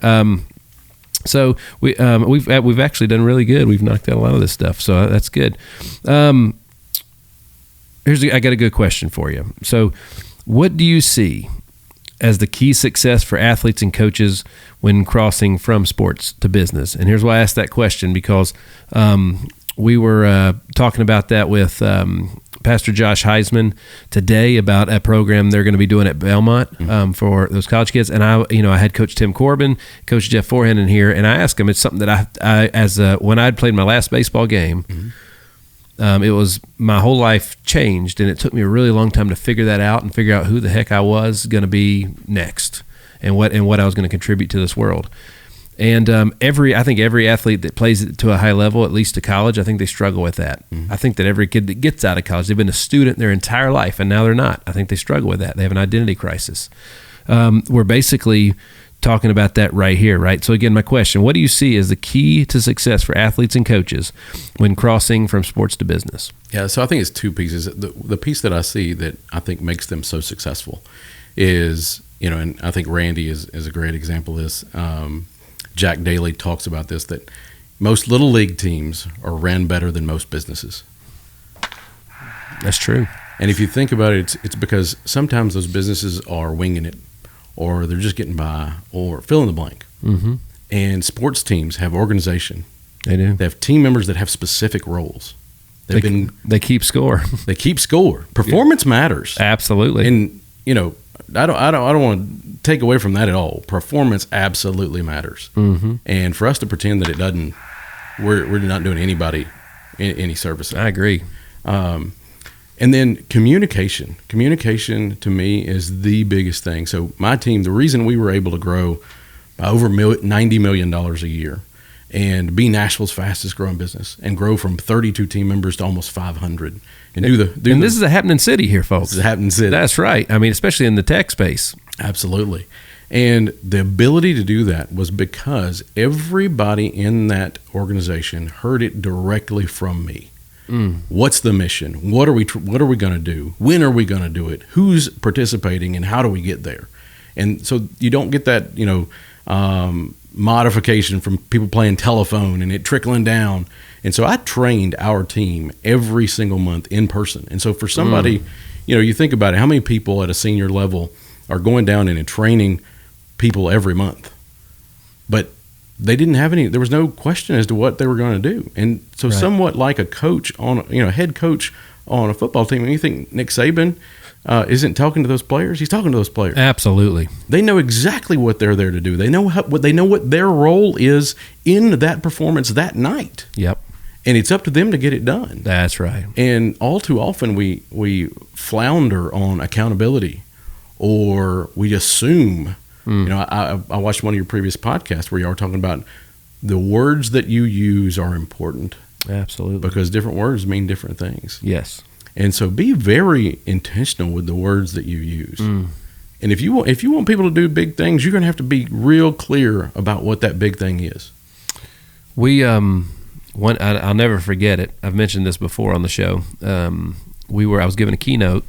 So we've actually done really good. We've knocked out a lot of this stuff. So that's good. I got a good question for you. So what do you see as the key success for athletes and coaches when crossing from sports to business? And here's why I asked that question, because we were talking about that with Pastor Josh Heisman today about a program they're going to be doing at Belmont for those college kids. And I had Coach Tim Corbin, Coach Jeff Forehand in here, and I asked him, it's something that when I'd played my last baseball game, it was my whole life changed, and it took me a really long time to figure that out and figure out who the heck I was going to be next and what I was going to contribute to this world. And I think every athlete that plays it to a high level, at least to college, I think they struggle with that. I think that every kid that gets out of college, they've been a student their entire life, and now they're not. I think they struggle with that. They have an identity crisis. We're basically talking about that right here, right? So again, my question, what do you see as the key to success for athletes and coaches when crossing from sports to business? Yeah, so I think it's two pieces. The piece that I see that I think makes them so successful is, and I think Randy is a great example of this. Jack Daly talks about this, that most little league teams are ran better than most businesses. That's true. And if you think about it, it's because sometimes those businesses are winging it, or they're just getting by, or fill in the blank. Mm-hmm. And sports teams have organization. They do. They have team members that have specific roles. They keep score. They keep score. Performance matters. Absolutely. And I don't want to take away from that at all. Performance absolutely matters. Mm-hmm. And for us to pretend that it doesn't, we're not doing anybody any service. I agree. And then communication. Communication to me is the biggest thing. So my team, the reason we were able to grow by over $90 million a year and be Nashville's fastest growing business and grow from 32 team members to almost 500 and this is a happening city here, folks. This is a happening city. That's right. I mean, especially in the tech space. Absolutely. And the ability to do that was because everybody in that organization heard it directly from me. What's the mission? What are we going to do? When are we going to do it? Who's participating, and how do we get there? And so you don't get that, modification from people playing telephone and it trickling down. And so I trained our team every single month in person. And so for somebody, you think about it, how many people at a senior level are going down and training people every month? But they didn't have there was no question as to what they were going to do. And so somewhat like a coach head coach on a football team, when you think Nick Saban isn't talking to those players, he's talking to those players. Absolutely. They know exactly what they're there to do. They know what their role is in that performance that night. Yep. And it's up to them to get it done. That's right. And all too often we flounder on accountability, or we assume. I watched one of your previous podcasts where you were talking about the words that you use are important. Absolutely. Because different words mean different things. Yes. And so be very intentional with the words that you use. And if you want people to do big things, you're going to have to be real clear about what that big thing is. I'll never forget it. I've mentioned this before on the show. I was giving a keynote,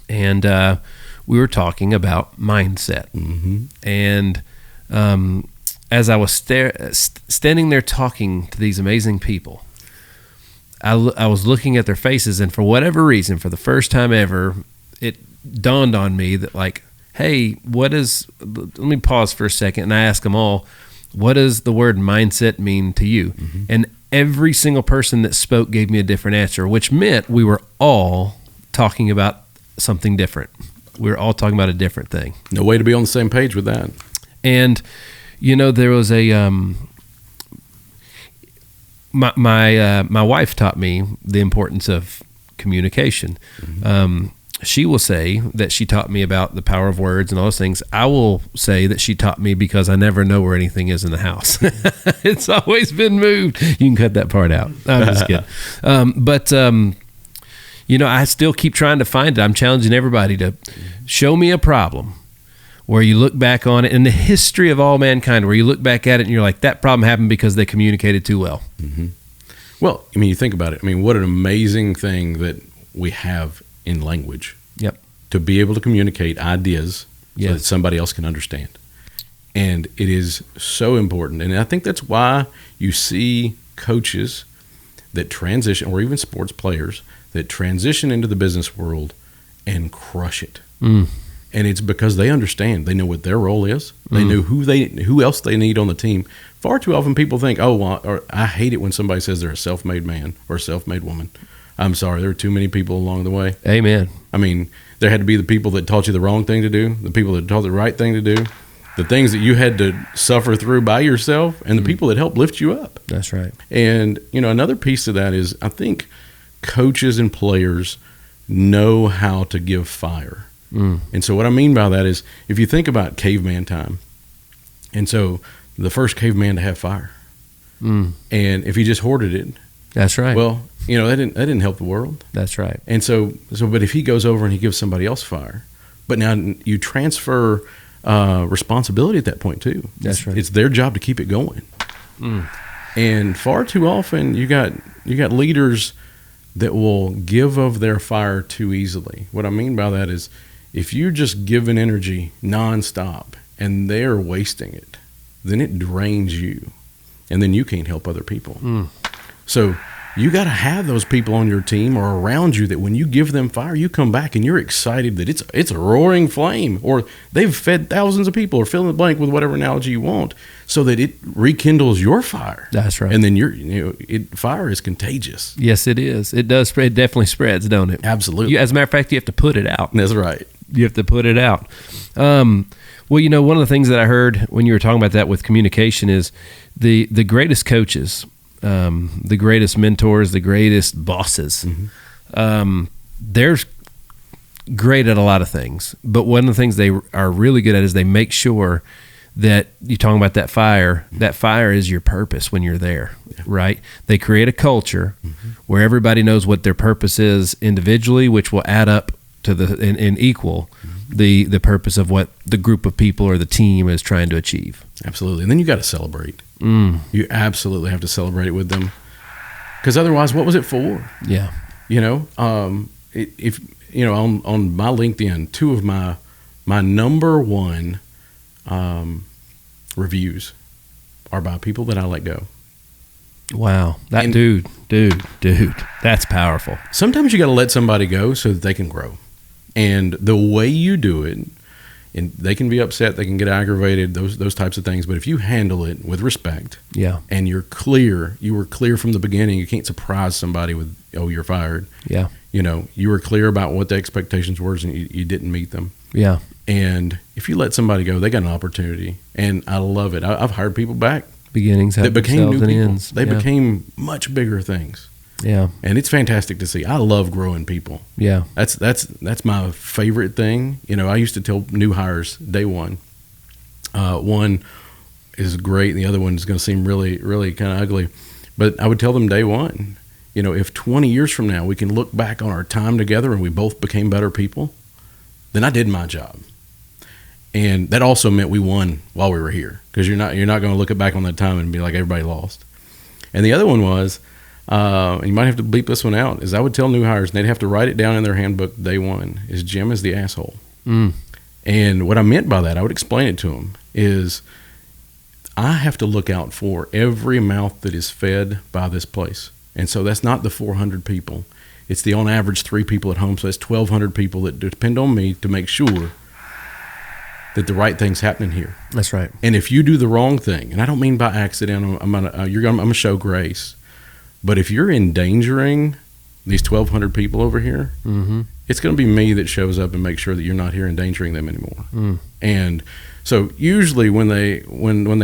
and we were talking about mindset. Mm-hmm. And as I was standing there talking to these amazing people, I was looking at their faces, and for whatever reason, for the first time ever, it dawned on me that, like, hey, let me pause for a second, and I asked them all, what does the word mindset mean to you? Mm-hmm. And every single person that spoke gave me a different answer, which meant we were all talking about something different. We were all talking about a different thing. No way to be on the same page with that. And, there was my wife taught me the importance of communication. Mm-hmm. She will say that she taught me about the power of words and all those things. I will say that she taught me because I never know where anything is in the house. It's always been moved. You can cut that part out. I'm just kidding. I still keep trying to find it. I'm challenging everybody to show me a problem where you look back on it in the history of all mankind, where you look back at it and you're like, that problem happened because they communicated too well. Mm-hmm. Well, you think about it. What an amazing thing that we have in language. Yep. To be able to communicate ideas so that somebody else can understand. And it is so important. And I think that's why you see coaches that transition, or even sports players that transition into the business world and crush it. And it's because they understand. They know what their role is. They know who else they need on the team. Far too often people think, oh, well, or I hate it when somebody says they're a self-made man or a self-made woman. I'm sorry, there were too many people along the way. Amen. I mean, there had to be the people that taught you the wrong thing to do, the people that taught the right thing to do, the things that you had to suffer through by yourself, and the people that helped lift you up. That's right. And, another piece of that is I think coaches and players know how to give fire. And so what I mean by that is if you think about caveman time, and so the first caveman to have fire, and if he just hoarded it, that's right. Well, that didn't help the world. That's right. And so but if he goes over and he gives somebody else fire, but now you transfer responsibility at that point too. That's right. It's their job to keep it going. And far too often you got leaders that will give of their fire too easily. What I mean by that is if you're just giving energy nonstop and they're wasting it, then it drains you, and then you can't help other people. So you got to have those people on your team or around you that when you give them fire, you come back and you're excited that it's a roaring flame, or they've fed thousands of people, or fill in the blank with whatever analogy you want, so that it rekindles your fire. That's right. And then fire is contagious. Yes, it is. It does spread. It definitely spreads, don't it? Absolutely. As a matter of fact, you have to put it out. That's right. You have to put it out. Well, one of the things that I heard when you were talking about that with communication is the greatest coaches, the greatest mentors, the greatest bosses, they're great at a lot of things. But one of the things they are really good at is they make sure that you're talking about that fire is your purpose when you're there, right? They create a culture where everybody knows what their purpose is individually, which will add up to and equal the purpose of what the group of people or the team is trying to achieve. Absolutely. And then you got to celebrate. You absolutely have to celebrate it with them, because otherwise, what was it for? Yeah. If on my LinkedIn, two of my number one reviews are by people that I let go. Wow. Dude, that's powerful. Sometimes you got to let somebody go so that they can grow. And the way you do it, and they can be upset, they can get aggravated, those types of things. But if you handle it with respect, and you were clear from the beginning. You can't surprise somebody with, oh, you're fired. Yeah. You were clear about what the expectations were, and you didn't meet them. Yeah. And if you let somebody go, they got an opportunity. And I love it. I've hired people back. Beginnings have that became new and people. ends. They became much bigger things. Yeah. And it's fantastic to see. I love growing people. Yeah. That's my favorite thing. I used to tell new hires day one, one is great and the other one is going to seem really, really kind of ugly. But I would tell them day one, if 20 years from now we can look back on our time together and we both became better people, then I did my job. And that also meant we won while we were here, because you're not going to look back on that time and be like everybody lost. And the other one was, you might have to bleep this one out, is I would tell new hires, and they'd have to write it down in their handbook day one, is Jim is the asshole. And what I meant by that, I would explain it to them, is I have to look out for every mouth that is fed by this place. And so that's not the 400 people. It's the on average 3 people at home. So that's 1,200 people that depend on me to make sure that the right thing's happening here. That's right. And if you do the wrong thing, and I don't mean by accident, I'm gonna show grace, but if you're endangering these 1,200 people over here, it's going to be me that shows up and makes sure that you're not here endangering them anymore. And so usually when they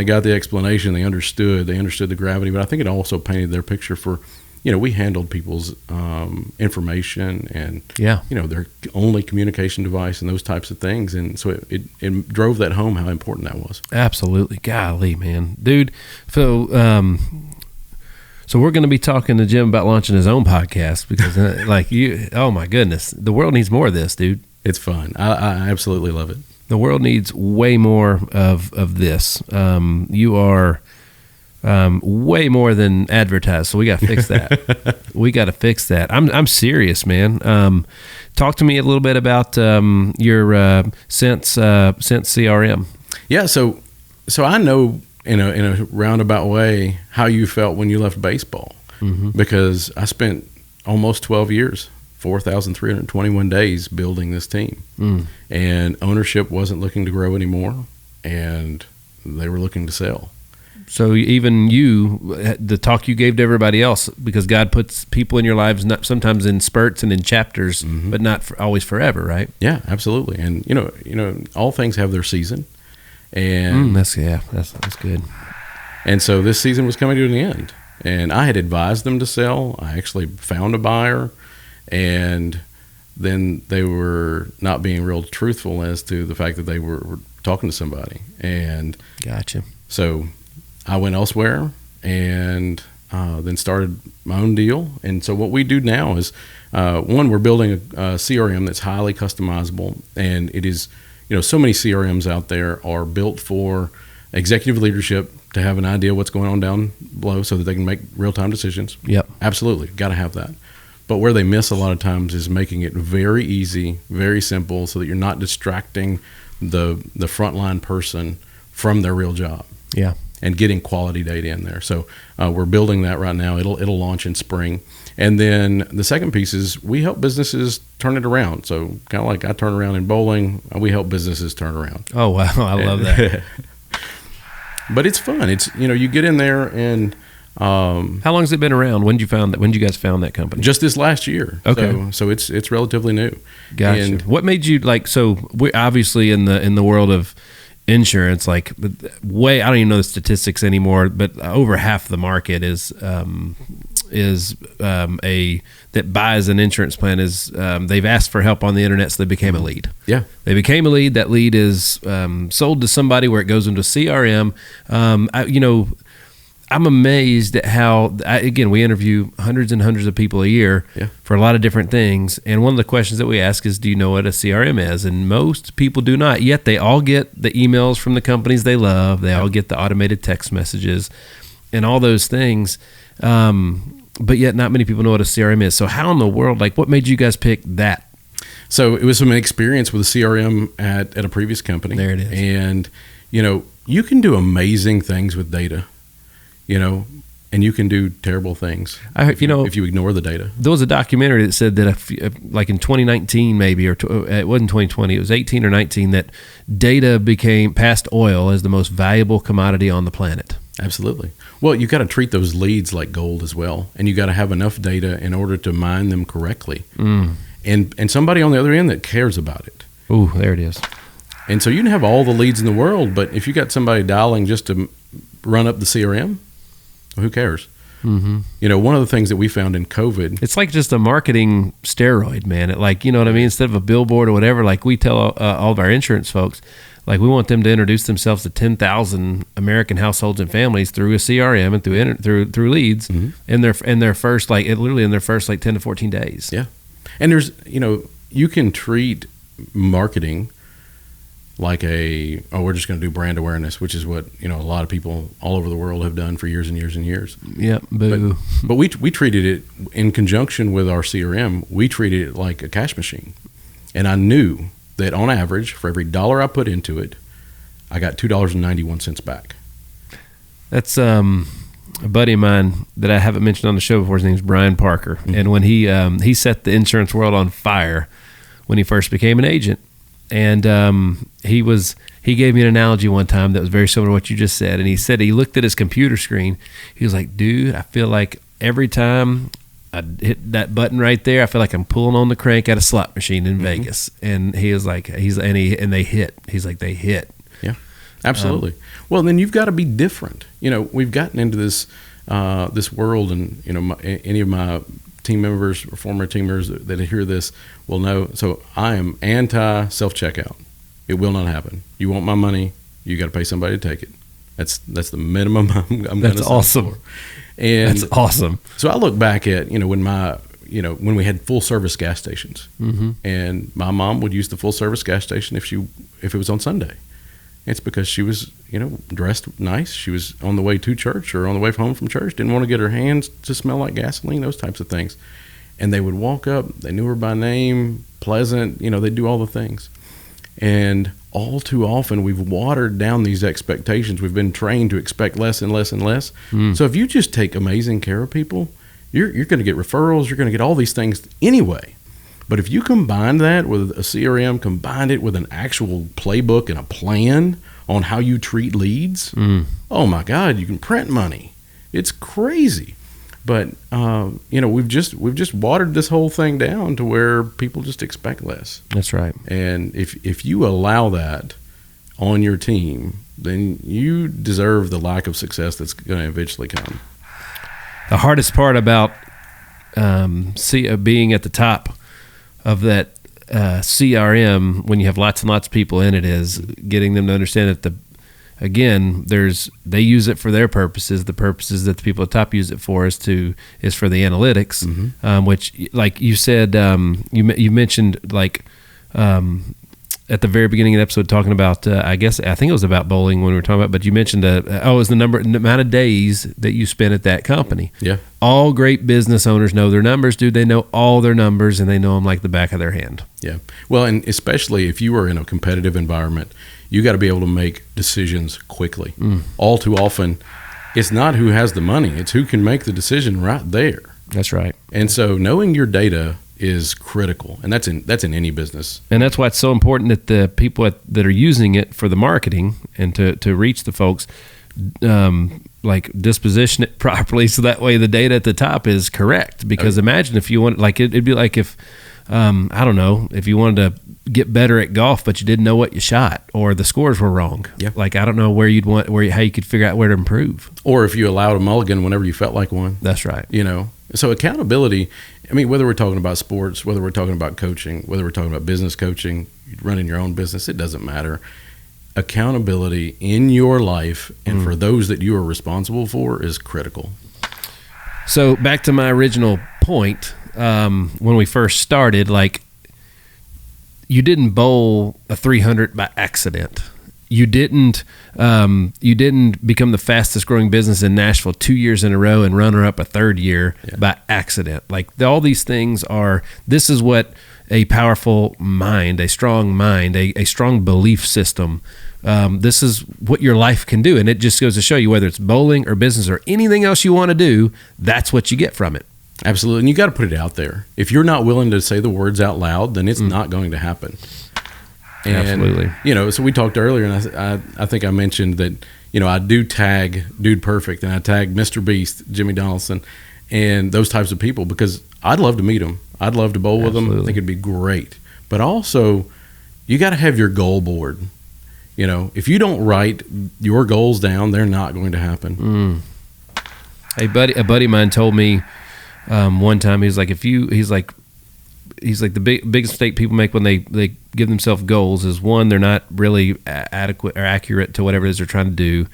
got the explanation, they understood the gravity. But I think it also painted their picture for, we handled people's information and their only communication device and those types of things. And so it drove that home how important that was. Absolutely. Golly, man, dude. So we're going to be talking to Jim about launching his own podcast, because oh my goodness, the world needs more of this, dude. It's fun. I absolutely love it. The world needs way more of this. You are way more than advertised, so we got to fix that. I'm serious, man. Talk to me a little bit about your Sense CRM. Yeah, so I know in a roundabout way how you felt when you left baseball, because I spent almost 12 years 4,321 days building this team. And ownership wasn't looking to grow anymore, and they were looking to sell. So even you, the talk you gave to everybody else, because God puts people in your lives not sometimes in spurts and in chapters, but not always forever, right? Yeah, absolutely. And you know, all things have their season, and that's good. And so this season was coming to an end, and I had advised them to sell. I actually found a buyer, and then they were not being real truthful as to the fact that they were talking to somebody. And gotcha. So I went elsewhere and then started my own deal. And so what we do now is, one, we're building a CRM that's highly customizable. And it is, so many CRMs out there are built for executive leadership to have an idea what's going on down below so that they can make real-time decisions. Yep. Absolutely. Got to have that. But where they miss a lot of times is making it very easy, very simple, so that you're not distracting the frontline person from their real job. Yeah. And getting quality data in there. So we're building that right now. It'll launch in spring. And then the second piece is we help businesses turn it around. So kind of like I turn around in bowling, we help businesses turn around. Oh, wow. I love that. But it's fun. It's, you get in there and... how long has it been around? When did you guys found that company? Just this last year. Okay. So it's relatively new. Gotcha. And what made you so we're obviously in the world of insurance, I don't even know the statistics anymore, but over half the market that buys an insurance plan is they've asked for help on the internet, so they became a lead. Yeah, they became a lead. That lead is sold to somebody where it goes into CRM. I'm amazed at how, again, we interview hundreds and hundreds of people a year for a lot of different things. And one of the questions that we ask is, do you know what a CRM is? And most people do not, yet they all get the emails from the companies they love. They all get the automated text messages and all those things. But yet not many people know what a CRM is. So how in the world, what made you guys pick that? So it was some experience with a CRM at a previous company. There it is. And, you can do amazing things with data. And you can do terrible things if you ignore the data. There was a documentary that said that in 2019 maybe, or it wasn't 2020, it was 18 or 19, that data became past oil as the most valuable commodity on the planet. Absolutely. Well, you got to treat those leads like gold as well, and you got to have enough data in order to mine them correctly, and somebody on the other end that cares about it. Ooh, there it is. And so you can have all the leads in the world, but if you got somebody dialing just to run up the CRM, who cares? Mm-hmm. One of the things that we found in COVID, it's like just a marketing steroid, man. You know what I mean? Instead of a billboard or whatever, we tell all of our insurance folks, we want them to introduce themselves to 10,000 American households and families through a CRM and through leads in their first literally in their first 10 to 14 days. Yeah, and there's you can treat marketing like we're just going to do brand awareness, which is what a lot of people all over the world have done for years and years and years. Yep, boo. But we treated it in conjunction with our CRM. We treated it like a cash machine, and I knew that on average, for every dollar I put into it, I got $2.91 back. That's a buddy of mine that I haven't mentioned on the show before. His name's Brian Parker, and when he set the insurance world on fire when he first became an agent. And he gave me an analogy one time that was very similar to what you just said. And he said he looked at his computer screen. He was like, dude, I feel like every time I hit that button right there, I feel like I'm pulling on the crank at a slot machine in Vegas. And he was like, they hit. He's like, they hit. Yeah, absolutely. Well, then you've got to be different. We've gotten into this world, and any of my team members or former team members that hear this will know. So I am anti self-checkout. It will not happen. You want my money, you got to pay somebody to take it. That's the minimum I'm going to. That's awesome. And that's awesome. So I look back at when we had full service gas stations, and my mom would use the full service gas station if it was on Sunday. It's because she was, dressed nice. She was on the way to church or on the way home from church. Didn't want to get her hands to smell like gasoline, those types of things. And they would walk up. They knew her by name, pleasant. They'd do all the things. And all too often, we've watered down these expectations. We've been trained to expect less and less and less. So if you just take amazing care of people, you're going to get referrals. You're going to get all these things anyway. But if you combine that with a CRM, combine it with an actual playbook and a plan on how you treat leads, oh my God, you can print money. It's crazy. But we've just watered this whole thing down to where people just expect less. That's right. And if you allow that on your team, then you deserve the lack of success that's going to eventually come. The hardest part about being at the top of that CRM when you have lots and lots of people in it is getting them to understand that they use it for their purposes. The purposes that the people at the top use it for is for the analytics, which, like you said, you mentioned like at the very beginning of the episode talking about I think it was about bowling when we were talking about, but you mentioned it was the amount of days that you spent at that company. Yeah. All great business owners know their numbers, dude. They know all their numbers and they know them like the back of their hand. Yeah. Well, and especially if you are in a competitive environment, you got to be able to make decisions quickly. All too often, it's not who has the money, it's who can make the decision right there. That's right. And so knowing your data is critical, and that's in any business. And that's why it's so important that the people that are using it for the marketing and to reach the folks, like disposition it properly so that way the data at the top is correct. Because imagine if you want, like it'd be like if I don't know, if you wanted to get better at golf but you didn't know what you shot or the scores were wrong. Yeah. Like I don't know how you could figure out where to improve. Or if you allowed a mulligan whenever you felt like one. That's right. So accountability, I mean, whether we're talking about sports, whether we're talking about coaching, whether we're talking about business coaching, running your own business, it doesn't matter. Accountability in your life and for those that you are responsible for is critical. So back to my original point, when we first started, like you didn't bowl a 300 by accident. You didn't become the fastest growing business in Nashville 2 years in a row and runner up a third year by accident. Like all these things this is what a powerful mind, a strong mind, a strong belief system. This is what your life can do. And it just goes to show you whether it's bowling or business or anything else you want to do, that's what you get from it. Absolutely. And you got to put it out there. If you're not willing to say the words out loud, then it's not going to happen. And, absolutely. So we talked earlier, and I think I mentioned that, I do tag Dude Perfect, and I tag Mr. Beast, Jimmy Donaldson, and those types of people because I'd love to meet them. I'd love to bowl with them. I think it'd be great. But also, you got to have your goal board. If you don't write your goals down, they're not going to happen. A buddy of mine told me one time, he's like the biggest mistake people make when they give themselves goals is one, they're not really adequate or accurate to whatever it is they're trying to do.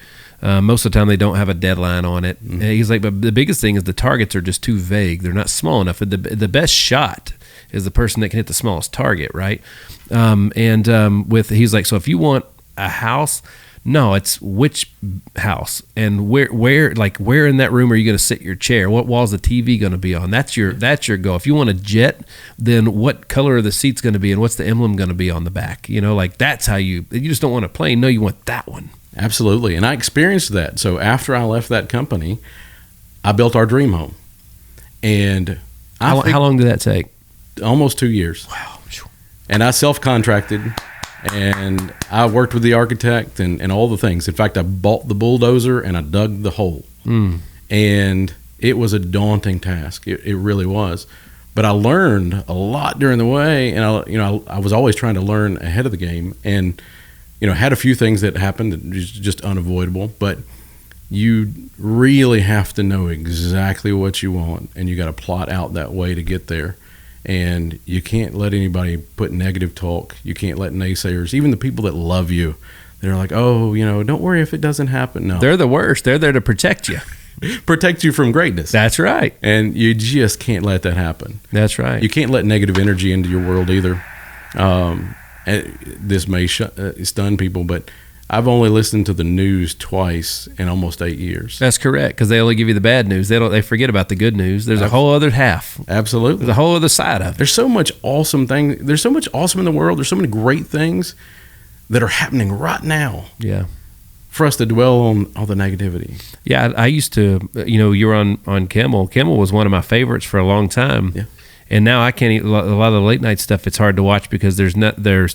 Most of the time they don't have a deadline on it. And he's like, but the biggest thing is the targets are just too vague. They're not small enough. The best shot is the person that can hit the smallest target, right? He's like, so if you want a house, no, it's which house and where in that room are you going to sit your chair? What wall's the TV going to be on? That's your goal. If you want a jet, then what color are the seats going to be and what's the emblem going to be on the back? That's how you just don't want a plane. No, you want that one. Absolutely. And I experienced that. So after I left that company, I built our dream home. And how long did that take? Almost 2 years. Wow. And I self-contracted. And I worked with the architect and all the things. In fact, I bought the bulldozer and I dug the hole. And it was a daunting task. It really was. But I learned a lot during the way. And I was always trying to learn ahead of the game. And had a few things that happened that was just unavoidable. But you really have to know exactly what you want, and you got to plot out that way to get there. And you can't let anybody put negative talk. You can't let naysayers, even the people that love you, they're like, oh, don't worry if it doesn't happen. No. They're the worst. They're there to protect you. Protect you from greatness. That's right. And you just can't let that happen. That's right. You can't let negative energy into your world either. This may stun people, but I've only listened to the news twice in almost 8 years. That's correct, because they only give you the bad news. They forget about the good news. There's a whole other half. Absolutely. There's a whole other side of it. There's so much awesome thing. There's so much awesome in the world. There's so many great things that are happening right now. Yeah. For us to dwell on all the negativity. Yeah, I used to, you were on Kimmel. Kimmel was one of my favorites for a long time. Yeah. And now I can't. A lot of the late night stuff, it's hard to watch because there's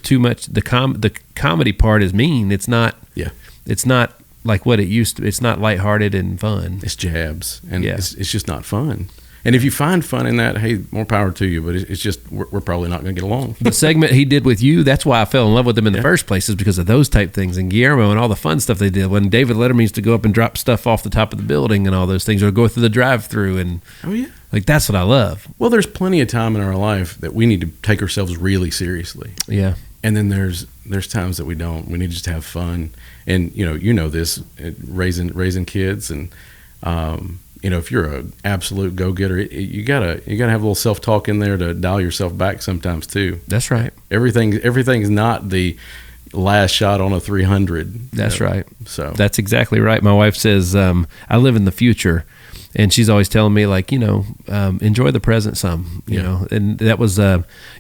too much. The comedy part is mean. It's not. Yeah. It's not like what it used to. It's not lighthearted and fun. It's jabs, and Yeah. it's just not fun. And if you find fun in that, hey, more power to you. But it's just we're probably not going to get along. The segment he did with you, that's why I fell in love with him in the first place, is because of those type things. And Guillermo and all the fun stuff they did. When David Letterman used to go up and drop stuff off the top of the building and all those things, or go through the drive-through, and Oh yeah. like that's what I love. Well, there's plenty of time in our life that we need to take ourselves really seriously. Yeah. And then there's times that we don't. We need to just have fun. And you know this, raising kids, and if you're an absolute go-getter, you gotta have a little self-talk in there to dial yourself back sometimes too. That's right. Everything's not the last shot on a 300. That's right. So that's exactly right. My wife says, I live in the future, and she's always telling me, like, enjoy the present some, you know, and that was,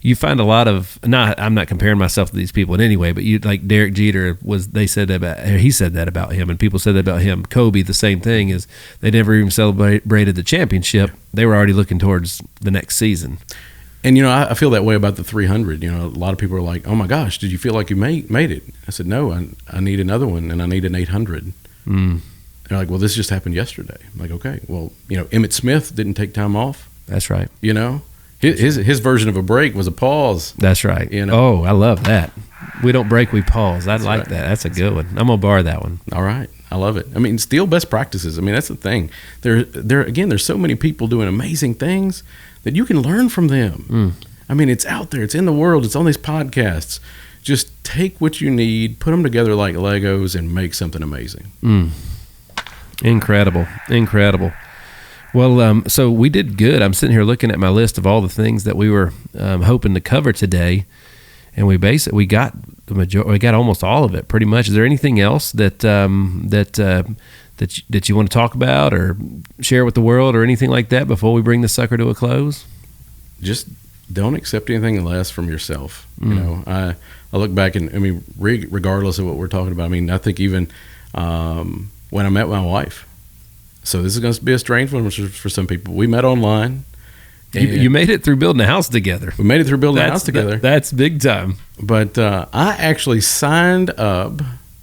you find a lot of, I'm not comparing myself to these people in any way, but you, like Derek Jeter he said that about him, and people said that about him. Kobe, the same thing, is they never even celebrated the championship. They were already looking towards the next season. And, I feel that way about the 300. A lot of people are like, oh my gosh, did you feel like you made it? I said, no, I need another one, and I need an 800. They're like, well, this just happened yesterday. I'm like, okay, well, Emmitt Smith didn't take time off. That's right. His version of a break was a pause. That's right. Oh, I love that. We don't break, we pause. I like that. That's a good one. I'm gonna borrow that one. All right, I love it. I mean, steal best practices. I mean, that's the thing. There's so many people doing amazing things that you can learn from them. I mean, it's out there. It's in the world. It's on these podcasts. Just take what you need, put them together like Legos, and make something amazing. Incredible. Well, so we did good. I'm sitting here looking at my list of all the things that we were hoping to cover today, and we got the majority. We got almost all of it, pretty much. Is there anything else that you want to talk about or share with the world or anything like that before we bring the sucker to a close? Just don't accept anything less from yourself. I look back and regardless of what we're talking about, I think even when I met my wife. So this is going to be a strange one for some people. We met online. You made it through building a house together. We made it through building a house together. That's big time. But I actually signed up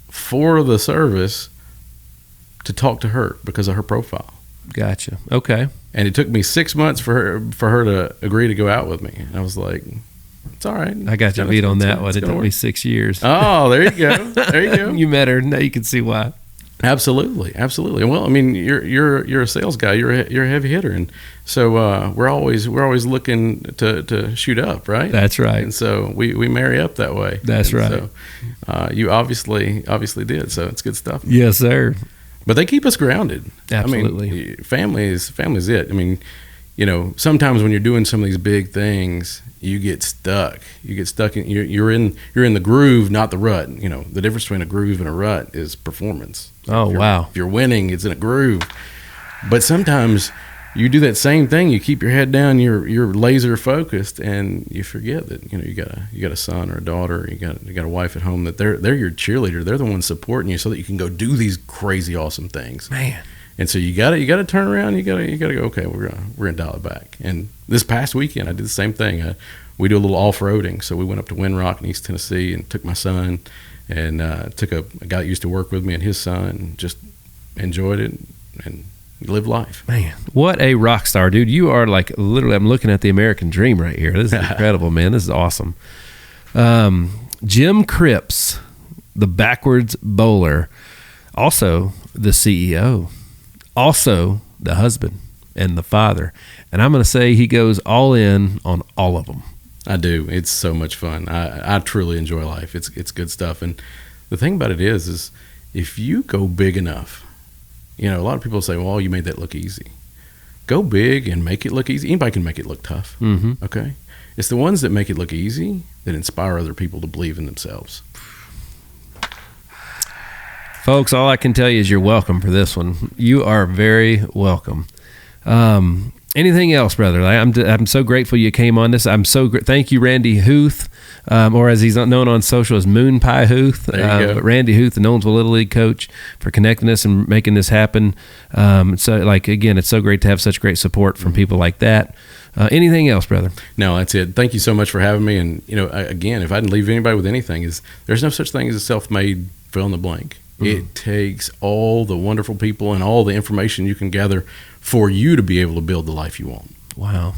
for the service to talk to her because of her profile. Gotcha. Okay. And it took me 6 months for her to agree to go out with me. And I was like, it's all right. I got you beat on that one. It took me 6 years. Oh, there you go. You met her. Now you can see why. Absolutely. Well, you're a sales guy. You're a heavy hitter, and so we're always looking to shoot up, right? That's right. And so we marry up that way. That's right. So you obviously did. So it's good stuff. Yes, sir. But they keep us grounded. Absolutely. Family is it. Sometimes when you're doing some of these big things, you get stuck. You're in the groove, not the rut. The difference between a groove and a rut is performance. Wow. If you're winning, it's in a groove. But sometimes you do that same thing. You keep your head down. You're laser focused, and you forget that you got a son or a daughter. You got a wife at home that they're your cheerleader. They're the ones supporting you so that you can go do these crazy awesome things. Man. And so you got to turn around. You got to go. Okay, we're gonna dial it back. And this past weekend, I did the same thing. We do a little off-roading, so we went up to Wind Rock in East Tennessee and took my son and took a guy that used to work with me and his son, and just enjoyed it and lived life. Man, what a rock star, dude! You are like literally. I'm looking at the American dream right here. This is incredible, man. This is awesome. Jim Cripps, the backwards bowler, also the CEO. Also the husband and the father. And I'm going to say he goes all in on all of them. I do. It's so much fun. I truly enjoy life. It's good stuff. And the thing about it is if you go big enough, a lot of people say, well, you made that look easy. Go big and make it look easy. Anybody can make it look tough. Mm-hmm. Okay. It's the ones that make it look easy that inspire other people to believe in themselves. Folks, all I can tell you is you're welcome for this one. You are very welcome. Anything else, brother? I'm so grateful you came on this. Thank you, Randy Huth, or as he's known on social as Moon Pie Huth. There you go. Randy Huth, the Nolensville Little League coach, for connecting us and making this happen. So, again, it's so great to have such great support from people like that. Anything else, brother? No, that's it. Thank you so much for having me. And, again, if I didn't leave anybody with anything, there's no such thing as a self-made fill in the blank. It takes all the wonderful people and all the information you can gather for you to be able to build the life you want. Wow.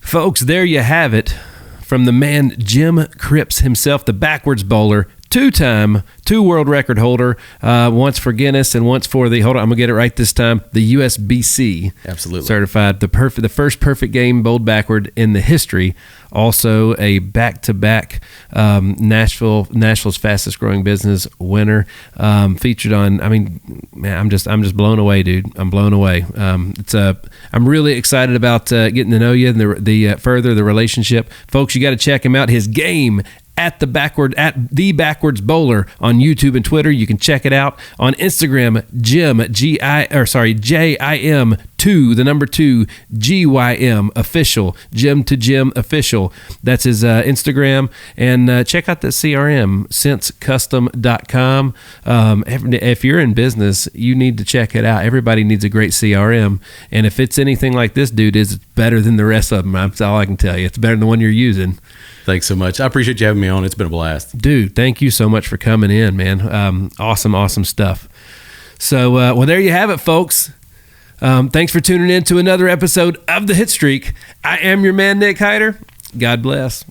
Folks, there you have it from the man Jim Cripps himself, the backwards bowler, two world record holder, once for Guinness and once for I'm going to get it right this time, the USBC. Absolutely. Certified, the first perfect game bowled backward in the history. Also a back-to-back Nashville's fastest growing business winner. Featured on, man, I'm just blown away, dude. I'm blown away. I'm really excited about getting to know you and further the relationship. Folks, you got to check him out. His game at the Backwards Bowler on YouTube and Twitter. You can check it out on Instagram. JIM 2 GYM official. Jim official. That's his Instagram. And check out the CRM, sensecustom.com. If you're in business, you need to check it out. Everybody needs a great CRM, and if it's anything like this dude is, it's better than the rest of them. That's all I can tell you. It's better than the one you're using. Thanks so much. I appreciate you having me on. It's been a blast. Dude, thank you so much for coming in, man. Awesome stuff. So, well, there you have it, folks. Thanks for tuning in to another episode of the Hitstreak. I am your man, Nick Hyder. God bless.